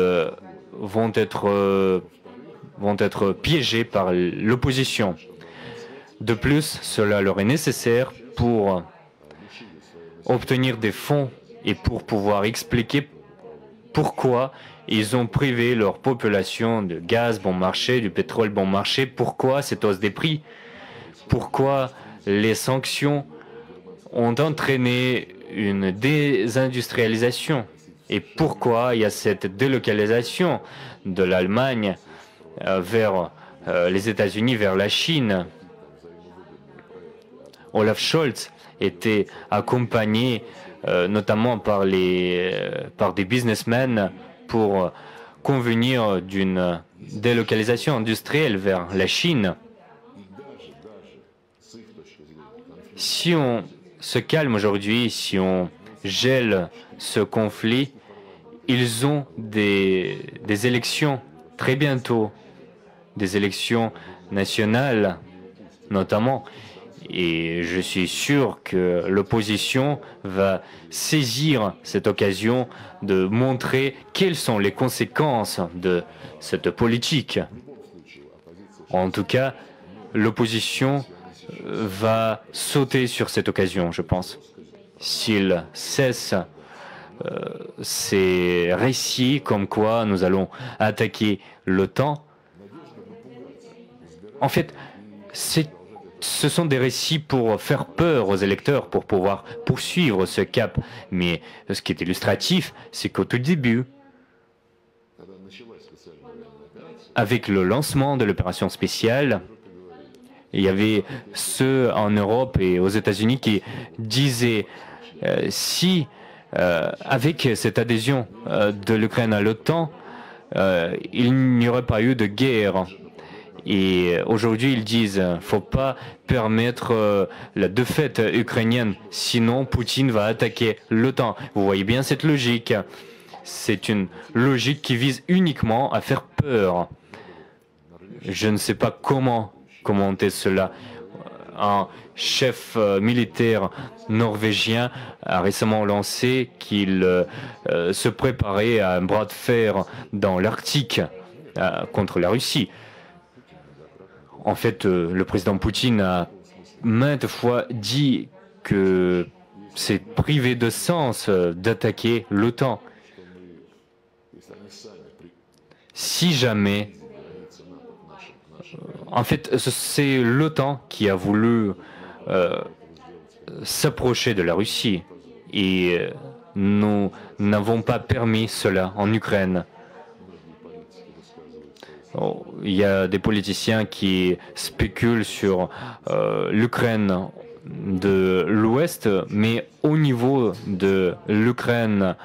vont être piégés par l'opposition. De plus, cela leur est nécessaire pour obtenir des fonds et pour pouvoir expliquer pourquoi ils ont privé leur population de gaz bon marché, du pétrole bon marché, pourquoi cette hausse des prix, pourquoi les sanctions ont entraîné une désindustrialisation et pourquoi il y a cette délocalisation de l'Allemagne vers les États-Unis, vers la Chine. Olaf Scholz était accompagné notamment par des businessmen pour convenir d'une délocalisation industrielle vers la Chine. Si on se calme aujourd'hui, si on gèle ce conflit, ils ont des élections très bientôt, des élections nationales notamment. Et je suis sûr que l'opposition va saisir cette occasion de montrer quelles sont les conséquences de cette politique. En tout cas, l'opposition va sauter sur cette occasion, je pense. S'il cesse ces récits comme quoi nous allons attaquer l'OTAN, en fait, ce sont des récits pour faire peur aux électeurs, pour pouvoir poursuivre ce cap. Mais ce qui est illustratif, c'est qu'au tout début, avec le lancement de l'opération spéciale, il y avait ceux en Europe et aux États-Unis qui disaient si, avec cette adhésion de l'Ukraine à l'OTAN, il n'y aurait pas eu de guerre. Et aujourd'hui, ils disent qu'il ne faut pas permettre la défaite ukrainienne, sinon Poutine va attaquer l'OTAN. Vous voyez bien cette logique. C'est une logique qui vise uniquement à faire peur. Je ne sais pas comment commenter cela. Un chef militaire norvégien a récemment lancé qu'il se préparait à un bras de fer dans l'Arctique contre la Russie. En fait, le président Poutine a maintes fois dit que c'est privé de sens d'attaquer l'OTAN. Si jamais... En fait, c'est l'OTAN qui a voulu s'approcher de la Russie et nous n'avons pas permis cela en Ukraine. Il y a des politiciens qui spéculent sur l'Ukraine de l'Ouest, mais au niveau de l'Ukraine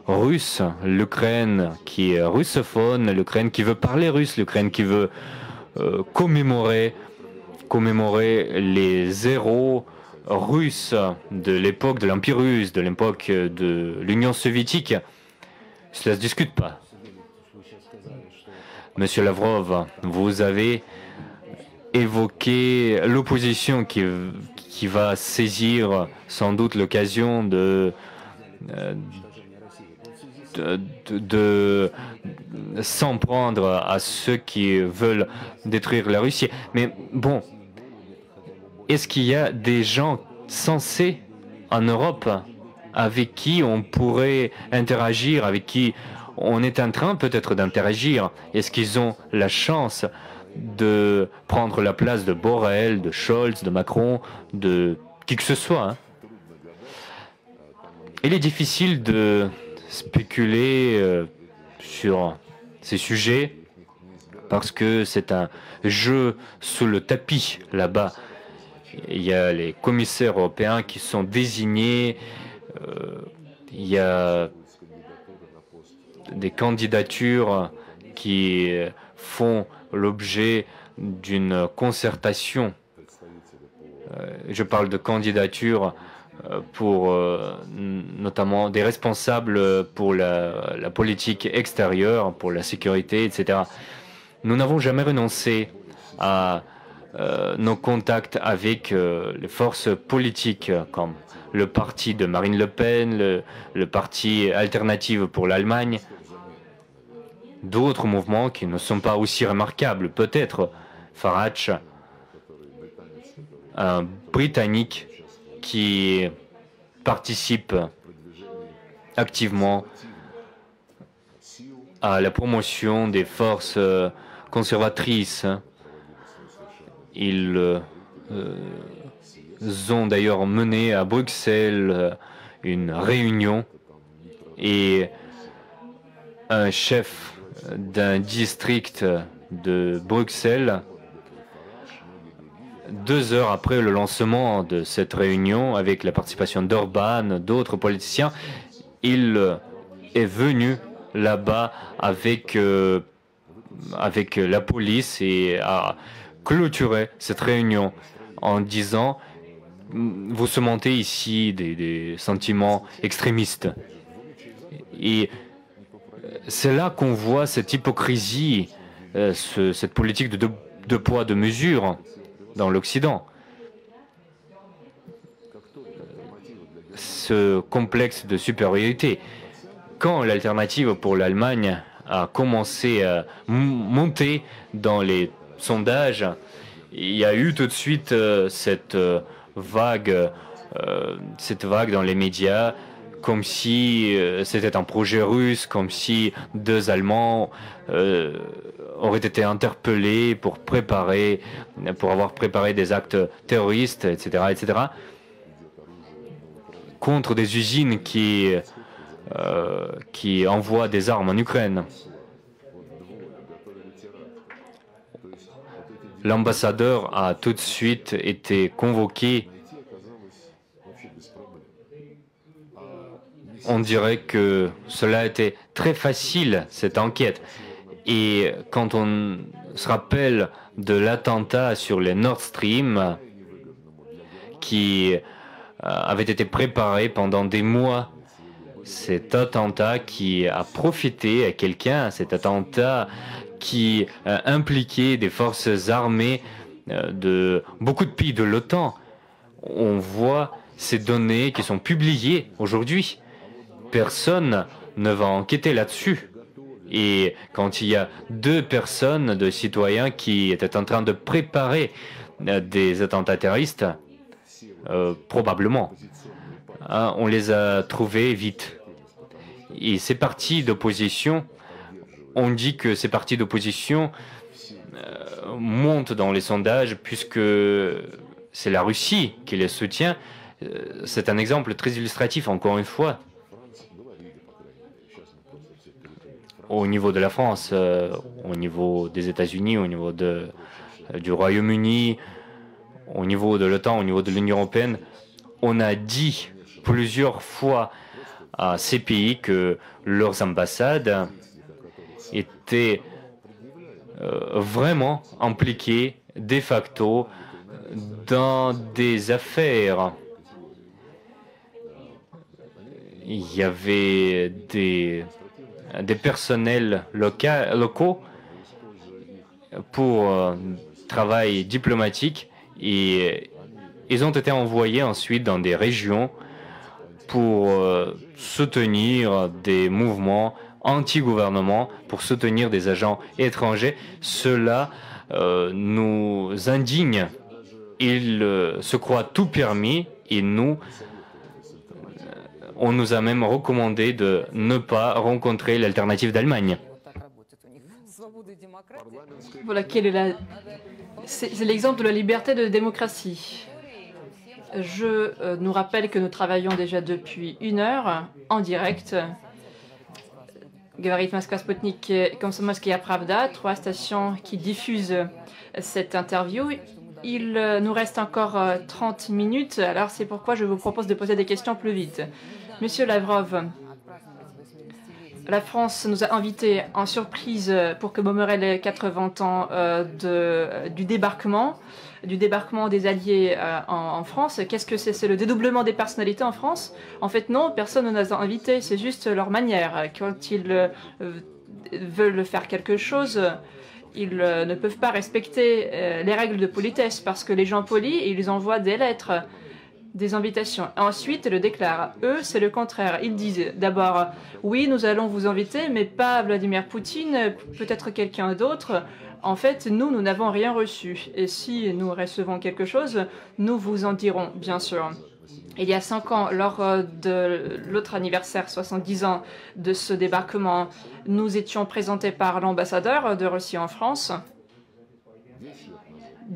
russe, l'Ukraine qui est russophone, l'Ukraine qui veut parler russe, l'Ukraine qui veut commémorer les héros russes de l'époque de l'Empire russe, de l'époque de l'Union soviétique, cela ne se discute pas. Monsieur Lavrov, vous avez évoqué l'opposition qui va saisir sans doute l'occasion de s'en prendre à ceux qui veulent détruire la Russie. Mais bon, est-ce qu'il y a des gens sensés en Europe avec qui on pourrait interagir, avec qui on est en train peut-être d'interagir? Est-ce qu'ils ont la chance de prendre la place de Borrell, de Scholz, de Macron, de qui que ce soit, hein? Il est difficile de spéculer sur ces sujets parce que c'est un jeu sous le tapis là-bas. Il y a les commissaires européens qui sont désignés, il y a des candidatures qui font l'objet d'une concertation. Je parle de candidatures pour notamment des responsables pour la politique extérieure, pour la sécurité, etc. Nous n'avons jamais renoncé à nos contacts avec les forces politiques comme le parti de Marine Le Pen, le parti Alternative pour l'Allemagne, d'autres mouvements qui ne sont pas aussi remarquables, peut-être Farage, un Britannique qui participe activement à la promotion des forces conservatrices. Ils ont d'ailleurs mené à Bruxelles une réunion et un chef d'un district de Bruxelles, 2 heures après le lancement de cette réunion, avec la participation d'Orban, d'autres politiciens, il est venu là-bas avec la police et a clôturé cette réunion en disant « Vous sementez ici des sentiments extrémistes ». Et c'est là qu'on voit cette hypocrisie, cette politique de deux poids, deux mesures dans l'Occident. Ce complexe de supériorité. Quand l'alternative pour l'Allemagne a commencé à monter dans les sondages, il y a eu tout de suite cette vague dans les médias, comme si c'était un projet russe, comme si 2 Allemands auraient été interpellés pour avoir préparé des actes terroristes, etc., etc., contre des usines qui envoient des armes en Ukraine. L'ambassadeur a tout de suite été convoqué. On dirait que cela a été très facile, cette enquête. Et quand on se rappelle de l'attentat sur les Nord Stream, qui avait été préparé pendant des mois, cet attentat qui a profité à quelqu'un, cet attentat qui impliquait des forces armées de beaucoup de pays de l'OTAN. On voit ces données qui sont publiées aujourd'hui. Personne ne va enquêter là-dessus. Et quand il y a 2 personnes, de citoyens qui étaient en train de préparer des attentats terroristes, probablement, on les a trouvés vite. Et ces partis d'opposition, on dit que ces partis d'opposition montent dans les sondages puisque c'est la Russie qui les soutient. C'est un exemple très illustratif, encore une fois. Au niveau de la France, au niveau des États-Unis, au niveau du Royaume-Uni, au niveau de l'OTAN, au niveau de l'Union européenne, on a dit plusieurs fois à ces pays que leurs ambassades étaient vraiment impliquées de facto dans des affaires. Il y avait des personnels locaux pour travail diplomatique et ils ont été envoyés ensuite dans des régions pour soutenir des mouvements anti-gouvernement, pour soutenir des agents étrangers. Cela nous indigne. Ils se croient tout permis et on nous a même recommandé de ne pas rencontrer l'alternative d'Allemagne. Voilà, c'est l'exemple de la liberté de démocratie. Je nous rappelle que nous travaillons déjà depuis 1 heure en direct. Говорит Москва, Спутник, Комсомольская Правда, 3 stations qui diffusent cette interview. Il nous reste encore 30 minutes, alors c'est pourquoi je vous propose de poser des questions plus vite. Monsieur Lavrov, la France nous a invités en surprise pour commémorer les 80 ans du débarquement des Alliés en France. Qu'est-ce que c'est? C'est le dédoublement des personnalités en France? En fait, non, personne ne nous a invités, c'est juste leur manière. Quand ils veulent faire quelque chose, ils ne peuvent pas respecter les règles de politesse parce que les gens polis, ils envoient des lettres, des invitations. Ensuite, ils le déclarent. Eux, c'est le contraire. Ils disent d'abord, oui, nous allons vous inviter, mais pas Vladimir Poutine, peut-être quelqu'un d'autre. En fait, nous n'avons rien reçu. Et si nous recevons quelque chose, nous vous en dirons, bien sûr. Il y a 5 ans, lors de l'autre anniversaire, 70 ans de ce débarquement, nous étions présentés par l'ambassadeur de Russie en France.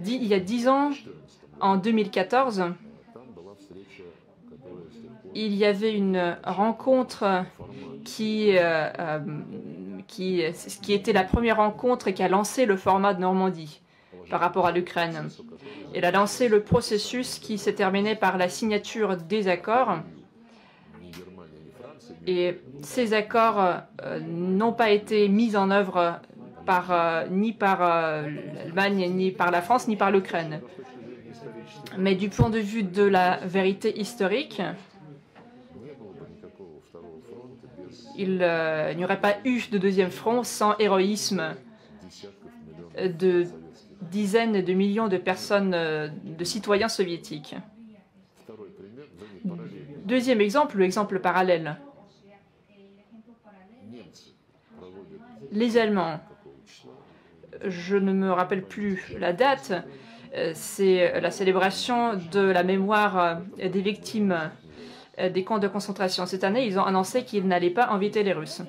Il y a 10 ans, en 2014, il y avait une rencontre qui était la première rencontre qui a lancé le format de Normandie par rapport à l'Ukraine. Elle a lancé le processus qui s'est terminé par la signature des accords. Et ces accords n'ont pas été mis en œuvre ni par l'Allemagne, ni par la France, ni par l'Ukraine. Mais du point de vue de la vérité historique, il n'y aurait pas eu de deuxième front sans héroïsme de dizaines de millions de personnes, de citoyens soviétiques. Deuxième exemple, l'exemple parallèle. Les Allemands, je ne me rappelle plus la date, c'est la célébration de la mémoire des victimes des camps de concentration. Cette année, ils ont annoncé qu'ils n'allaient pas inviter les Russes.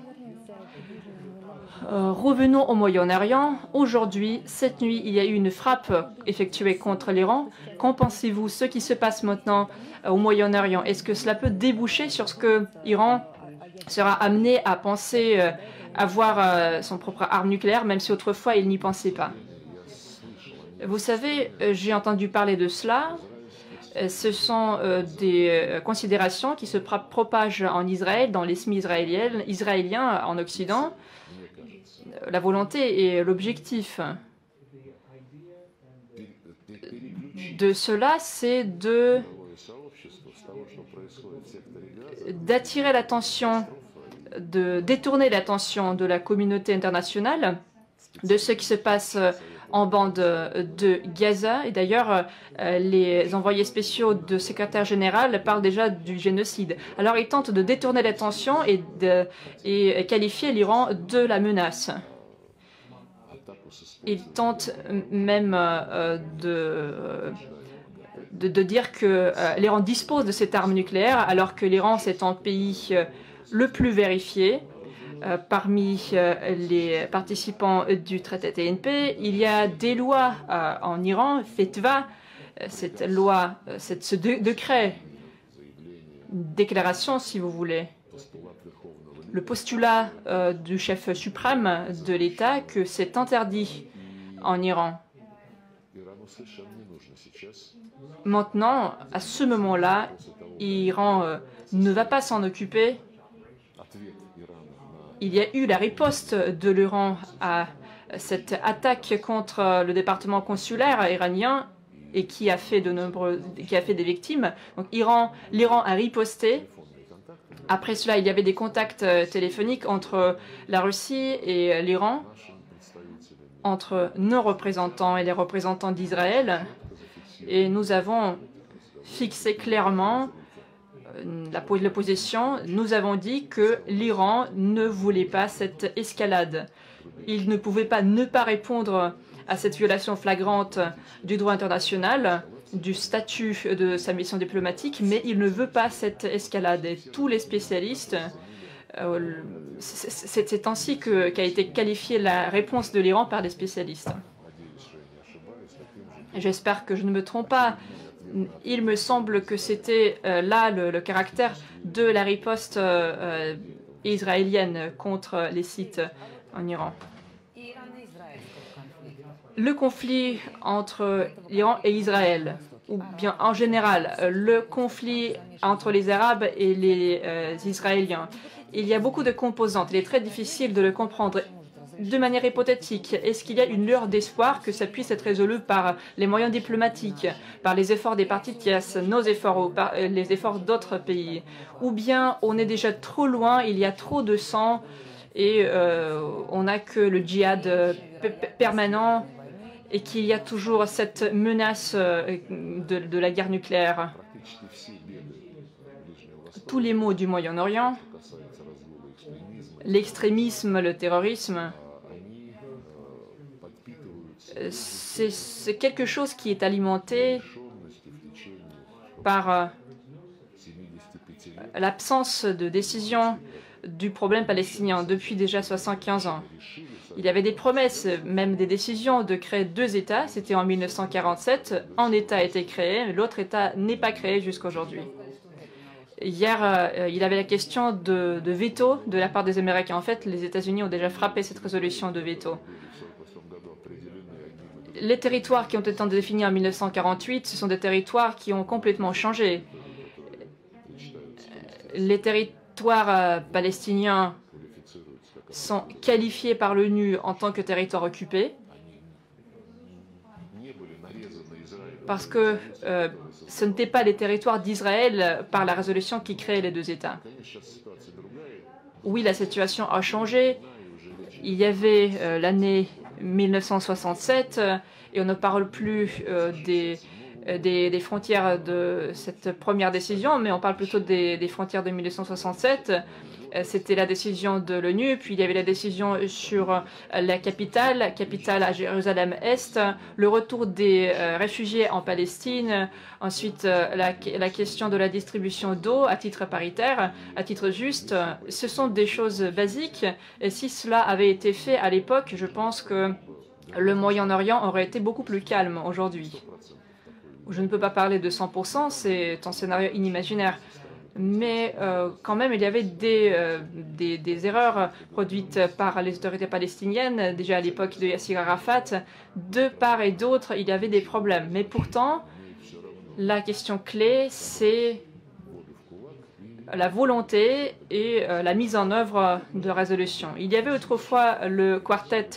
Revenons au Moyen-Orient. Aujourd'hui, cette nuit, il y a eu une frappe effectuée contre l'Iran. Qu'en pensez-vous, ce qui se passe maintenant au Moyen-Orient? Est-ce que cela peut déboucher sur ce que l'Iran sera amené à penser avoir son propre arme nucléaire, même si autrefois il n'y pensait pas? Vous savez, j'ai entendu parler de cela. Ce sont des considérations qui se propagent en Israël, dans les SMI israéliens en Occident. La volonté et l'objectif de cela, c'est d'attirer l'attention, de détourner l'attention de la communauté internationale de ce qui se passe en bande de Gaza. Et d'ailleurs, les envoyés spéciaux de secrétaire général parlent déjà du génocide. Alors, ils tentent de détourner l'attention et qualifier l'Iran de la menace. Ils tentent même de dire que l'Iran dispose de cette arme nucléaire, alors que l'Iran, c'est un pays le plus vérifié. Parmi les participants du traité TNP, il y a des lois en Iran, FETVA, cette loi, ce décret, déclaration si vous voulez, le postulat du chef suprême de l'État que c'est interdit en Iran. Maintenant, à ce moment-là, l'Iran ne va pas s'en occuper. Il y a eu la riposte de l'Iran à cette attaque contre le département consulaire iranien et qui a fait des victimes. Donc l'Iran a riposté. Après cela, il y avait des contacts téléphoniques entre la Russie et l'Iran, entre nos représentants et les représentants d'Israël. Et nous avons fixé clairement la position. Nous avons dit que l'Iran ne voulait pas cette escalade. Il ne pouvait pas ne pas répondre à cette violation flagrante du droit international, du statut de sa mission diplomatique, mais il ne veut pas cette escalade. Et tous les spécialistes, c'est ainsi qu'a été qualifiée la réponse de l'Iran par les spécialistes. J'espère que je ne me trompe pas, il me semble que c'était là le caractère de la riposte israélienne contre les sites en Iran. Le conflit entre l'Iran et Israël, ou bien en général le conflit entre les Arabes et les Israéliens, il y a beaucoup de composantes. Il est très difficile de le comprendre de manière hypothétique. Est-ce qu'il y a une lueur d'espoir que ça puisse être résolu par les moyens diplomatiques, par les efforts des parties tierces, nos efforts ou par les efforts d'autres pays? Ou bien on est déjà trop loin, il y a trop de sang et on n'a que le djihad permanent et qu'il y a toujours cette menace de la guerre nucléaire? Tous les maux du Moyen-Orient, l'extrémisme, le terrorisme, c'est quelque chose qui est alimenté par l'absence de décision du problème palestinien depuis déjà 75 ans. Il y avait des promesses, même des décisions de créer 2 États. C'était en 1947. Un État a été créé, l'autre État n'est pas créé jusqu'à aujourd'hui. Hier, il y avait la question de veto de la part des Américains. En fait, les États-Unis ont déjà frappé cette résolution de veto. Les territoires qui ont été définis en 1948, ce sont des territoires qui ont complètement changé. Les territoires palestiniens sont qualifiés par l'ONU en tant que territoires occupés parce que ce n'étaient pas les territoires d'Israël par la résolution qui créait les 2 États. Oui, la situation a changé. Il y avait l'année 1967 et on ne parle plus des frontières de cette première décision, mais on parle plutôt des frontières de 1967. C'était la décision de l'ONU, puis il y avait la décision sur la capitale à Jérusalem-Est, le retour des réfugiés en Palestine, ensuite la question de la distribution d'eau à titre paritaire, à titre juste. Ce sont des choses basiques, et si cela avait été fait à l'époque, je pense que le Moyen-Orient aurait été beaucoup plus calme aujourd'hui. Je ne peux pas parler de 100%, c'est un scénario inimaginaire. Mais quand même, il y avait des erreurs produites par les autorités palestiniennes, déjà à l'époque de Yasser Arafat. De part et d'autre, il y avait des problèmes. Mais pourtant, la question clé, c'est la volonté et la mise en œuvre de résolutions. Il y avait autrefois le quartet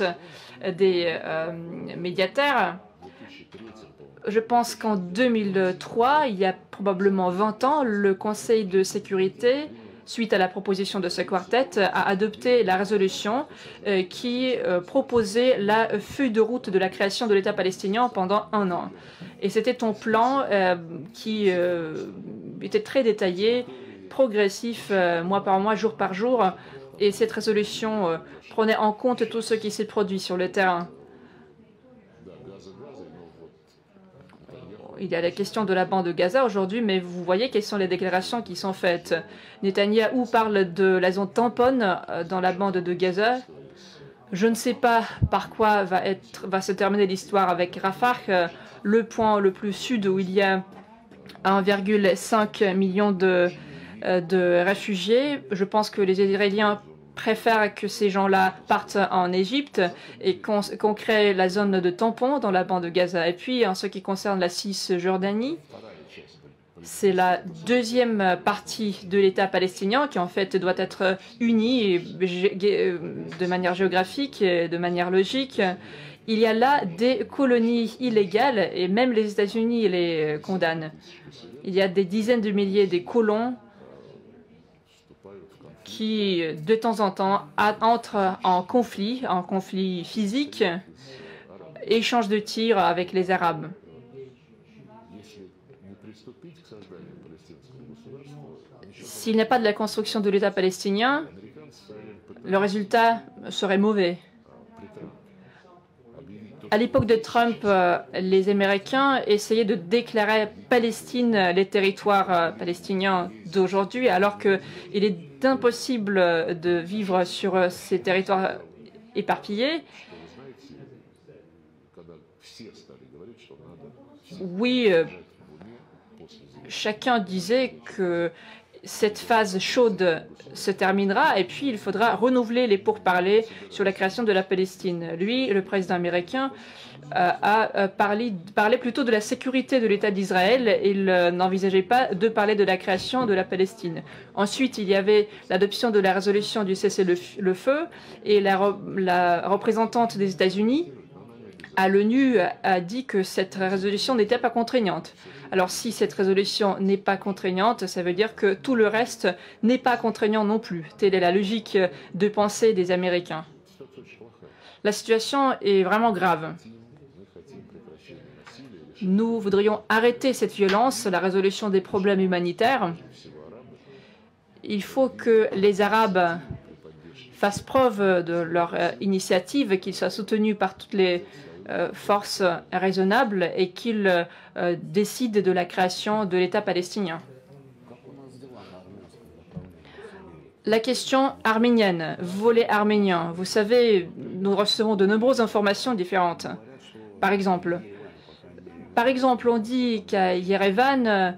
des médiateurs. Je pense qu'en 2003, il y a probablement 20 ans, le Conseil de sécurité, suite à la proposition de ce quartet, a adopté la résolution qui proposait la feuille de route de la création de l'État palestinien pendant 1 an. Et c'était un plan qui était très détaillé, progressif, mois par mois, jour par jour. Et cette résolution prenait en compte tout ce qui s'est produit sur le terrain. Il y a la question de la bande de Gaza aujourd'hui, mais vous voyez quelles sont les déclarations qui sont faites. Netanyahou parle de la zone tamponne dans la bande de Gaza. Je ne sais pas par quoi va se terminer l'histoire avec Rafah, le point le plus sud où il y a 1,5 million de réfugiés. Je pense que les Israéliens préfèrent que ces gens-là partent en Égypte et qu'on crée la zone de tampon dans la bande de Gaza. Et puis, en ce qui concerne la Cisjordanie, c'est la deuxième partie de l'État palestinien qui, en fait, doit être unie de manière géographique et de manière logique. Il y a là des colonies illégales et même les États-Unis les condamnent. Il y a des dizaines de milliers de colons qui, de temps en temps, entrent en conflit physique, échange de tirs avec les Arabes. S'il n'y a pas de la construction de l'État palestinien, le résultat serait mauvais. À l'époque de Trump, les Américains essayaient de déclarer Palestine les territoires palestiniens d'aujourd'hui, alors qu'il est impossible de vivre sur ces territoires éparpillés. Oui, chacun disait que cette phase chaude se terminera et puis il faudra renouveler les pourparlers sur la création de la Palestine. Lui, le président américain, parlait plutôt de la sécurité de l'État d'Israël. Il n'envisageait pas de parler de la création de la Palestine. Ensuite, il y avait l'adoption de la résolution du cessez-le-feu et la représentante des États-Unis à l'ONU a dit que cette résolution n'était pas contraignante. Alors si cette résolution n'est pas contraignante, ça veut dire que tout le reste n'est pas contraignant non plus. Telle est la logique de pensée des Américains. La situation est vraiment grave. Nous voudrions arrêter cette violence, la résolution des problèmes humanitaires. Il faut que les Arabes fassent preuve de leur initiative, qu'ils soient soutenus par toutes les forces raisonnables et qu'ils décident de la création de l'État palestinien. La question arménienne, volet arménien. Vous savez, nous recevons de nombreuses informations différentes. Par exemple, on dit qu'à Yerevan,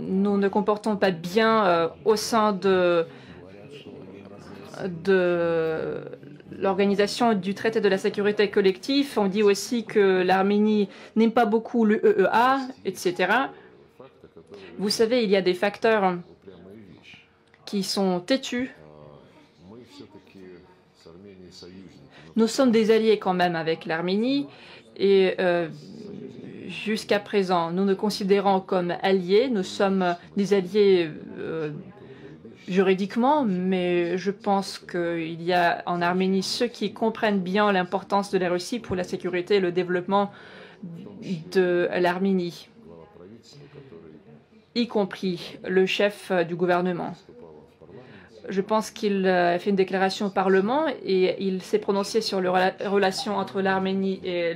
nous ne comportons pas bien au sein de l'organisation du traité de la sécurité collective. On dit aussi que l'Arménie n'aime pas beaucoup l'UEA, etc. Vous savez, il y a des facteurs qui sont têtus. Nous sommes des alliés quand même avec l'Arménie et jusqu'à présent, nous nous considérons comme alliés. Nous sommes des alliés juridiquement, mais je pense qu'il y a en Arménie ceux qui comprennent bien l'importance de la Russie pour la sécurité et le développement de l'Arménie, y compris le chef du gouvernement. Je pense qu'il a fait une déclaration au Parlement et il s'est prononcé sur les relations entre l'Arménie et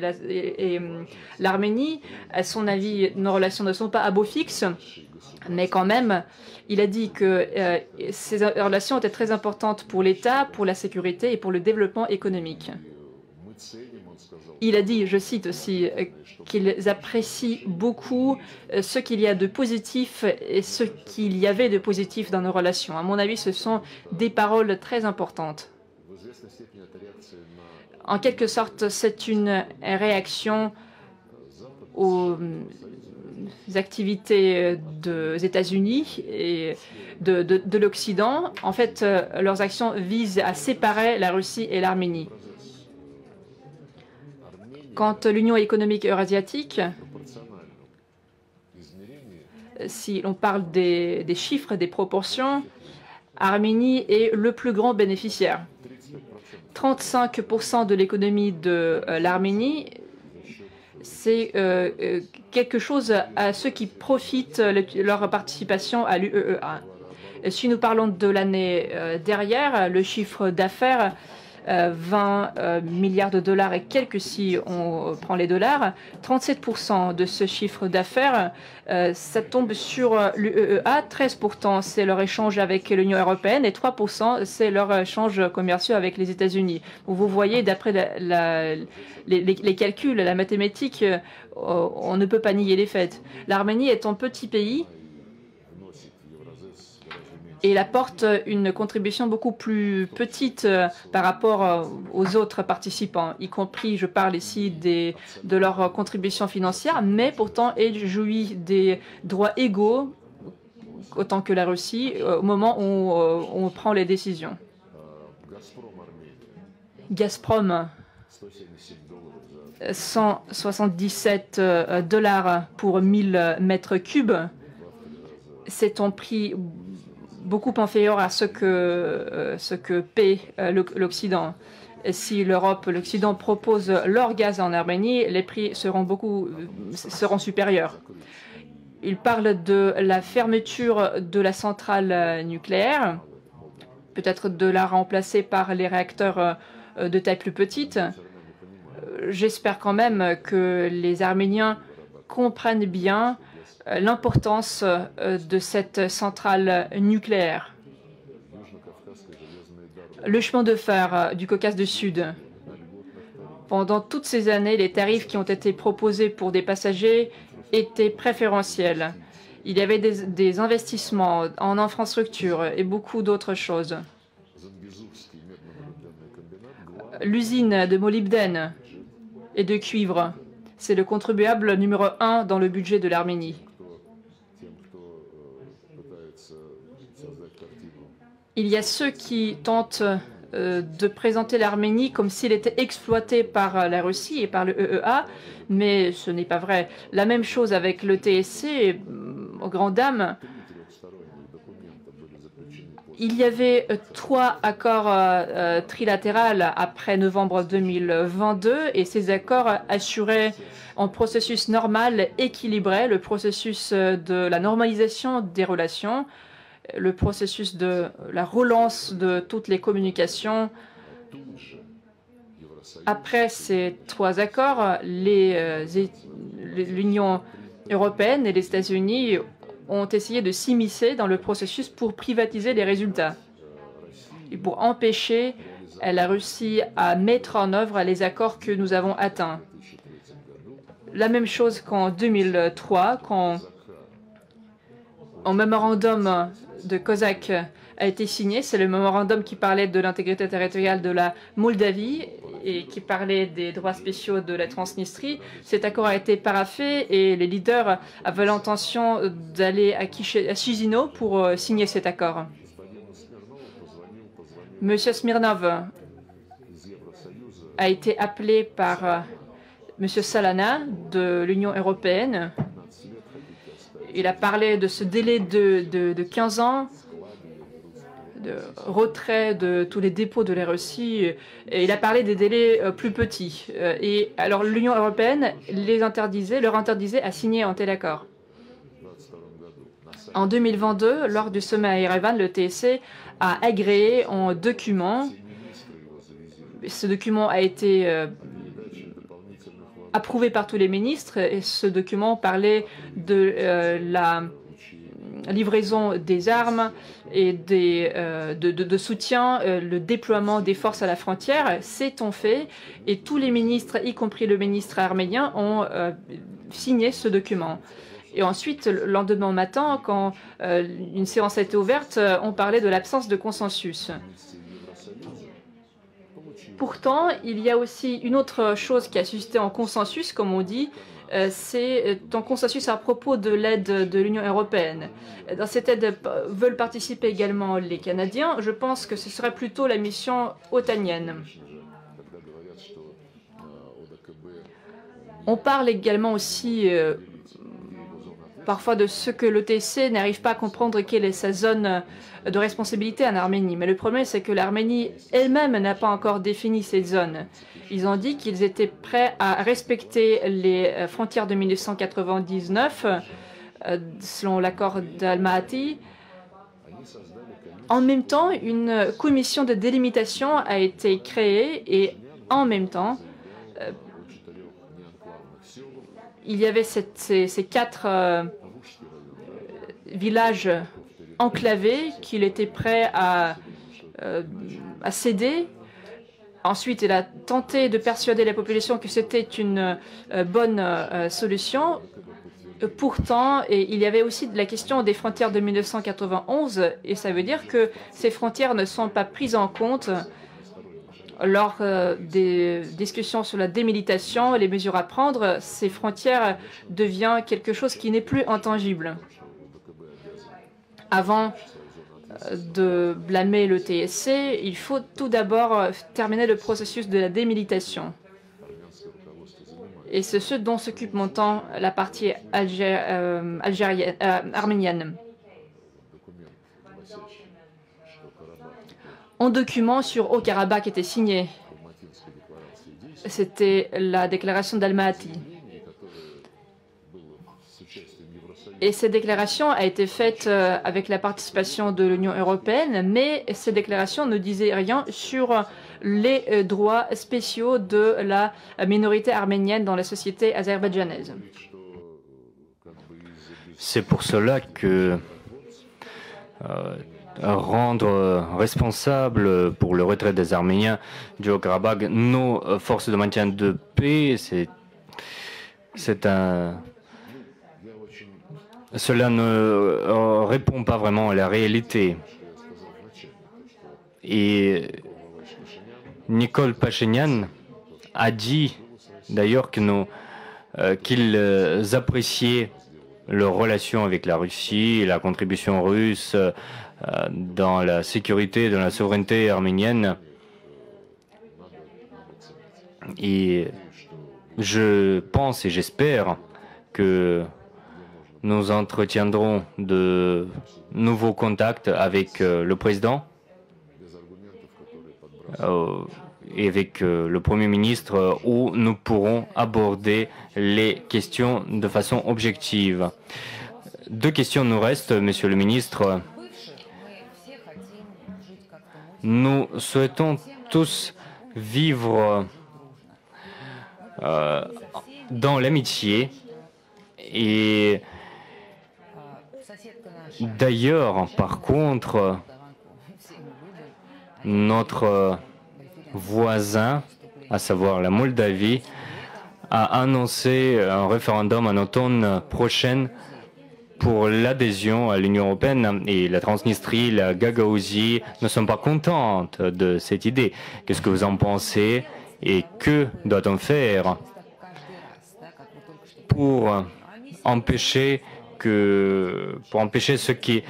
l'Arménie. À son avis, nos relations ne sont pas à beau fixe, mais quand même, il a dit que ces relations étaient très importantes pour l'État, pour la sécurité et pour le développement économique. Il a dit, je cite aussi, qu'ils apprécient beaucoup ce qu'il y a de positif et ce qu'il y avait de positif dans nos relations. À mon avis, ce sont des paroles très importantes. En quelque sorte, c'est une réaction aux activités des États-Unis et de l'Occident. En fait, leurs actions visent à séparer la Russie et l'Arménie. Quant à l'Union économique eurasiatique, si l'on parle des chiffres, des proportions, Arménie est le plus grand bénéficiaire. 35% de l'économie de l'Arménie, c'est quelque chose à ceux qui profitent de leur participation à l'UEA. Si nous parlons de l'année dernière, le chiffre d'affaires 20 milliards de dollars et quelques si on prend les dollars, 37% de ce chiffre d'affaires, ça tombe sur l'UEA, 13% c'est leur échange avec l'Union européenne et 3% c'est leur échange commerciaux avec les États-Unis. Vous voyez, d'après les calculs, la mathématique, on ne peut pas nier les faits. L'Arménie est un petit pays et il apporte une contribution beaucoup plus petite par rapport aux autres participants, y compris, je parle ici de leur contribution financière, mais pourtant elle jouit des droits égaux autant que la Russie au moment où on prend les décisions. Gazprom, 177 dollars pour 1000 mètres cubes, c'est un prix beaucoup inférieur à ce que paie l'Occident. Si l'Occident propose leur gaz en Arménie, les prix seront supérieurs. Il parle de la fermeture de la centrale nucléaire, peut-être de la remplacer par les réacteurs de taille plus petite. J'espère quand même que les Arméniens comprennent bien l'importance de cette centrale nucléaire. Le chemin de fer du Caucase du Sud. Pendant toutes ces années, les tarifs qui ont été proposés pour des passagers étaient préférentiels. Il y avait des investissements en infrastructures et beaucoup d'autres choses. L'usine de molybdène et de cuivre, c'est le contribuable numéro 1 dans le budget de l'Arménie. Il y a ceux qui tentent de présenter l'Arménie comme s'il était exploité par la Russie et par le EEA, mais ce n'est pas vrai. La même chose avec le TSC, aux grandes dames. Il y avait 3 accords trilatéraux après novembre 2022 et ces accords assuraient un processus normal, équilibré, le processus de la normalisation des relations, le processus de la relance de toutes les communications. Après ces 3 accords, l'Union européenne et les États-Unis ont essayé de s'immiscer dans le processus pour privatiser les résultats et pour empêcher la Russie à mettre en œuvre les accords que nous avons atteints. La même chose qu'en 2003, quand un mémorandum de Cosaque a été signé. C'est le mémorandum qui parlait de l'intégrité territoriale de la Moldavie et qui parlait des droits spéciaux de la Transnistrie. Cet accord a été paraphé et les leaders avaient l'intention d'aller à Chisinau pour signer cet accord. Monsieur Smirnov a été appelé par Monsieur Solana de l'Union européenne. Il a parlé de ce délai de 15 ans, de retrait de tous les dépôts de la Russie, et il a parlé des délais plus petits. Et alors l'Union européenne leur interdisait à signer un tel accord. En 2022, lors du sommet à Erevan, le TSC a agréé un document. Ce document a été approuvé par tous les ministres et ce document parlait de la livraison des armes et de soutien, le déploiement des forces à la frontière. C'est fait et tous les ministres, y compris le ministre arménien, ont signé ce document. Et ensuite, le lendemain matin, quand une séance a été ouverte, on parlait de l'absence de consensus. Pourtant, il y a aussi une autre chose qui a suscité un consensus, comme on dit, c'est un consensus à propos de l'aide de l'Union européenne. Dans cette aide veulent participer également les Canadiens. Je pense que ce serait plutôt la mission otanienne. On parle également aussi parfois de ce que l'OTC n'arrive pas à comprendre quelle est sa zone de responsabilité en Arménie. Mais le problème, c'est que l'Arménie elle-même n'a pas encore défini cette zone. Ils ont dit qu'ils étaient prêts à respecter les frontières de 1999, selon l'accord d'Almaty. En même temps, une commission de délimitation a été créée et en même temps, il y avait ces 4 villages enclavés qu'il était prêt à céder. Ensuite, il a tenté de persuader la population que c'était une bonne solution. Pourtant, il y avait aussi la question des frontières de 1991, et ça veut dire que ces frontières ne sont pas prises en compte lors des discussions sur la démilitation et les mesures à prendre. Ces frontières deviennent quelque chose qui n'est plus intangible. Avant de blâmer le TSC, il faut tout d'abord terminer le processus de la démilitation. Et c'est ce dont s'occupe montant la partie arménienne. Un document sur Haut-Karabakh était signé. C'était la déclaration d'Almaty. Et cette déclaration a été faite avec la participation de l'Union européenne, mais cette déclaration ne disait rien sur les droits spéciaux de la minorité arménienne dans la société azerbaïdjanaise. C'est pour cela que rendre responsable pour le retrait des Arméniens du Haut-Karabakh nos forces de maintien de paix. Cela ne répond pas vraiment à la réalité. Et Nicole Pachinian a dit d'ailleurs qu'ils appréciaient leurs relations avec la Russie et la contribution russe dans la sécurité, dans la souveraineté arménienne. Et je pense et j'espère que nous entretiendrons de nouveaux contacts avec le président et avec le Premier ministre où nous pourrons aborder les questions de façon objective. Deux questions nous restent, Monsieur le ministre. Nous souhaitons tous vivre dans l'amitié et d'ailleurs, par contre, notre voisin, à savoir la Moldavie, a annoncé un référendum en automne prochain pour l'adhésion à l'Union européenne et la Transnistrie, la Gagaouzie ne sont pas contentes de cette idée. Qu'est-ce que vous en pensez et que doit-on faire pour empêcher ce qui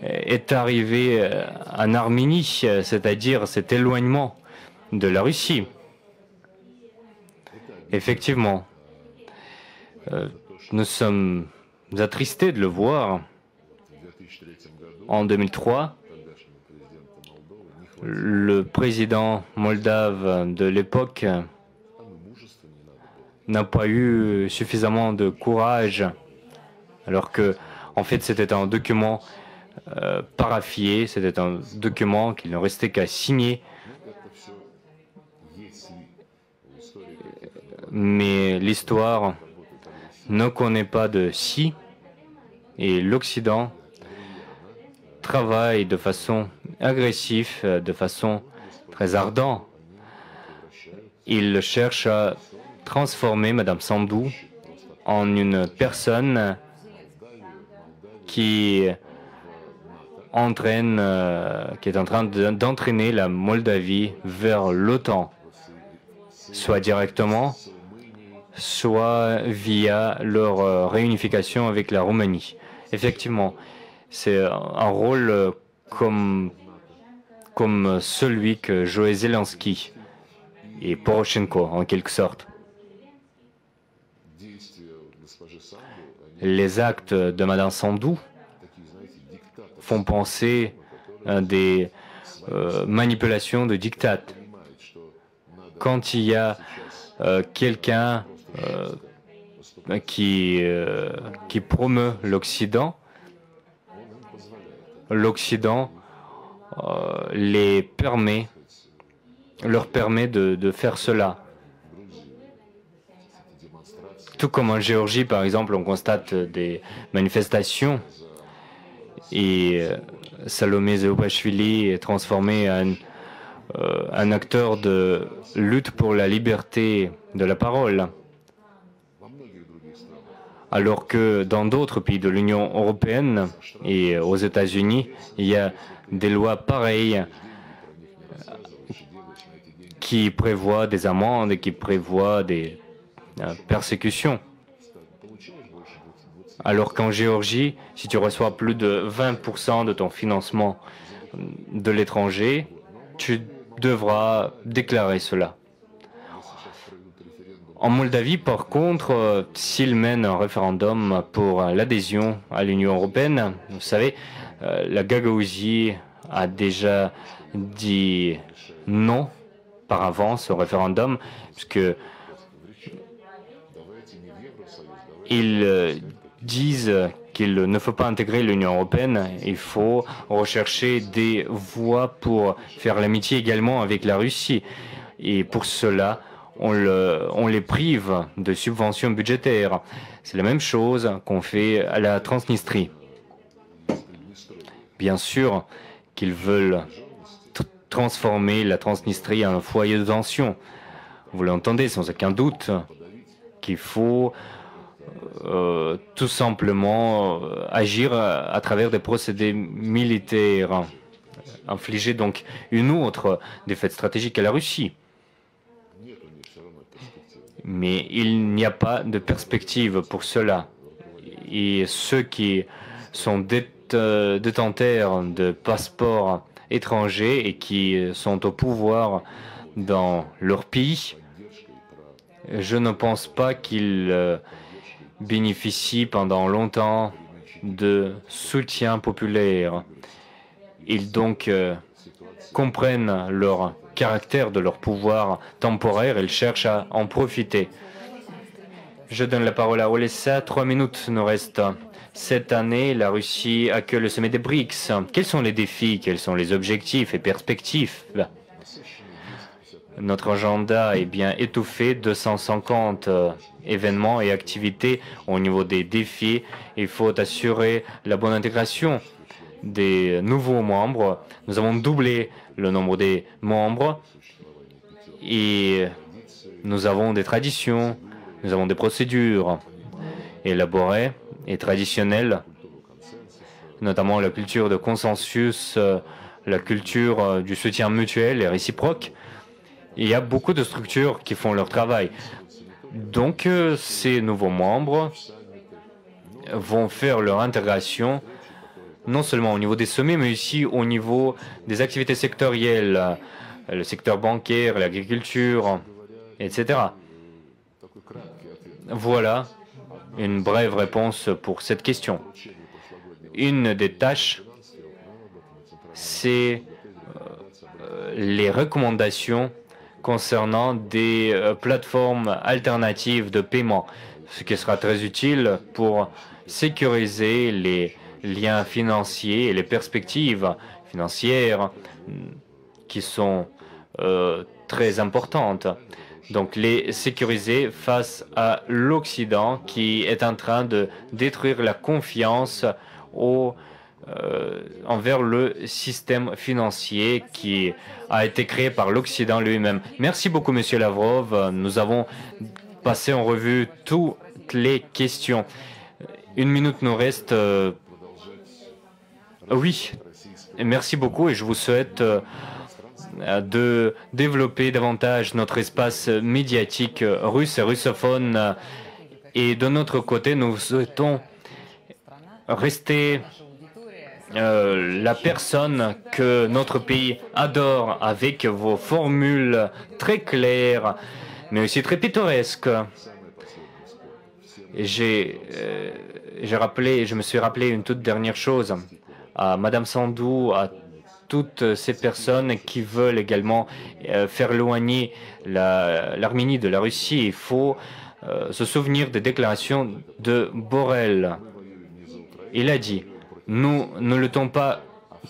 est arrivé en Arménie, c'est-à-dire cet éloignement de la Russie? Effectivement, nous sommes attristés de le voir. En 2003, le président moldave de l'époque n'a pas eu suffisamment de courage, alors que, en fait, c'était un document paraphié, c'était un document qu'il ne restait qu'à signer. Mais l'histoire ne connaît pas de si, et l'Occident travaille de façon agressive, de façon très ardente. Il cherche à transformer Madame Sandou en une personne qui est en train d'entraîner la Moldavie vers l'OTAN, soit directement, soit via leur réunification avec la Roumanie. Effectivement, c'est un rôle comme celui que jouait Zelensky et Poroshenko, en quelque sorte. Les actes de Madame Sandou font penser à des manipulations de diktat. Quand il y a quelqu'un qui promeut l'Occident, l'Occident leur permet de faire cela. Tout comme en Géorgie, par exemple, on constate des manifestations et Salomé Zéoubachvili est transformé en un acteur de lutte pour la liberté de la parole. Alors que dans d'autres pays de l'Union européenne et aux États-Unis, il y a des lois pareilles qui prévoient des amendes et qui prévoient des persécutions. Alors qu'en Géorgie, si tu reçois plus de 20% de ton financement de l'étranger, tu devras déclarer cela. En Moldavie, par contre, s'ils mènent un référendum pour l'adhésion à l'Union européenne, vous savez, la Gagaouzie a déjà dit non par avance au référendum, puisque ils disent qu'il ne faut pas intégrer l'Union européenne, il faut rechercher des voies pour faire l'amitié également avec la Russie. Et pour cela, on les prive de subventions budgétaires. C'est la même chose qu'on fait à la Transnistrie. Bien sûr qu'ils veulent transformer la Transnistrie en un foyer de tension. Vous l'entendez sans aucun doute qu'il faut tout simplement agir à travers des procédés militaires, infliger donc une autre défaite stratégique à la Russie. Mais il n'y a pas de perspective pour cela. Et ceux qui sont détenteurs de passeports étrangers et qui sont au pouvoir dans leur pays, je ne pense pas qu'ils bénéficient pendant longtemps de soutien populaire. Ils donc comprennent leur caractère de leur pouvoir temporaire et ils cherchent à en profiter. Je donne la parole à Olessa. 3 minutes nous restent. Cette année, la Russie accueille le sommet des BRICS. Quels sont les défis, quels sont les objectifs et perspectives? Notre agenda est bien étouffé, 250 événements et activités au niveau des défis. Il faut assurer la bonne intégration des nouveaux membres. Nous avons doublé le nombre des membres et nous avons des traditions, nous avons des procédures élaborées et traditionnelles, notamment la culture de consensus, la culture du soutien mutuel et réciproque. Il y a beaucoup de structures qui font leur travail. Donc, ces nouveaux membres vont faire leur intégration non seulement au niveau des sommets, mais aussi au niveau des activités sectorielles, le secteur bancaire, l'agriculture, etc. Voilà une brève réponse pour cette question. Une des tâches, c'est les recommandations concernant des plateformes alternatives de paiement, ce qui sera très utile pour sécuriser les liens financiers et les perspectives financières qui sont très importantes. Donc les sécuriser face à l'Occident qui est en train de détruire la confiance envers le système financier qui a été créé par l'Occident lui-même. Merci beaucoup, Monsieur Lavrov. Nous avons passé en revue toutes les questions. 1 minute nous reste. Oui, merci beaucoup et je vous souhaite de développer davantage notre espace médiatique russe et russophone. Et de notre côté, nous souhaitons rester la personne que notre pays adore avec vos formules très claires, mais aussi très pittoresques. Je me suis rappelé une toute dernière chose à Madame Sandou, à toutes ces personnes qui veulent également faire éloigner l'Arménie de la Russie. Il faut se souvenir des déclarations de Borrell. Il a dit: nous ne luttons pas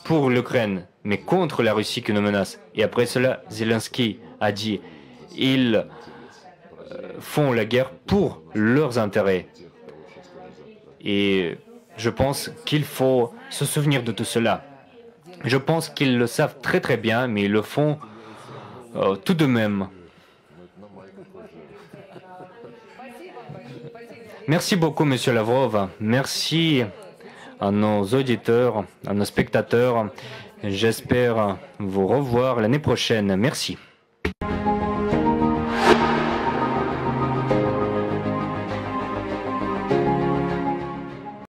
pour l'Ukraine, mais contre la Russie qui nous menace. Et après cela, Zelensky a dit: ils font la guerre pour leurs intérêts. Et je pense qu'il faut se souvenir de tout cela. Je pense qu'ils le savent très très bien, mais ils le font tout de même. Merci beaucoup, Monsieur Lavrov. Merci à nos auditeurs, à nos spectateurs. J'espère vous revoir l'année prochaine. Merci.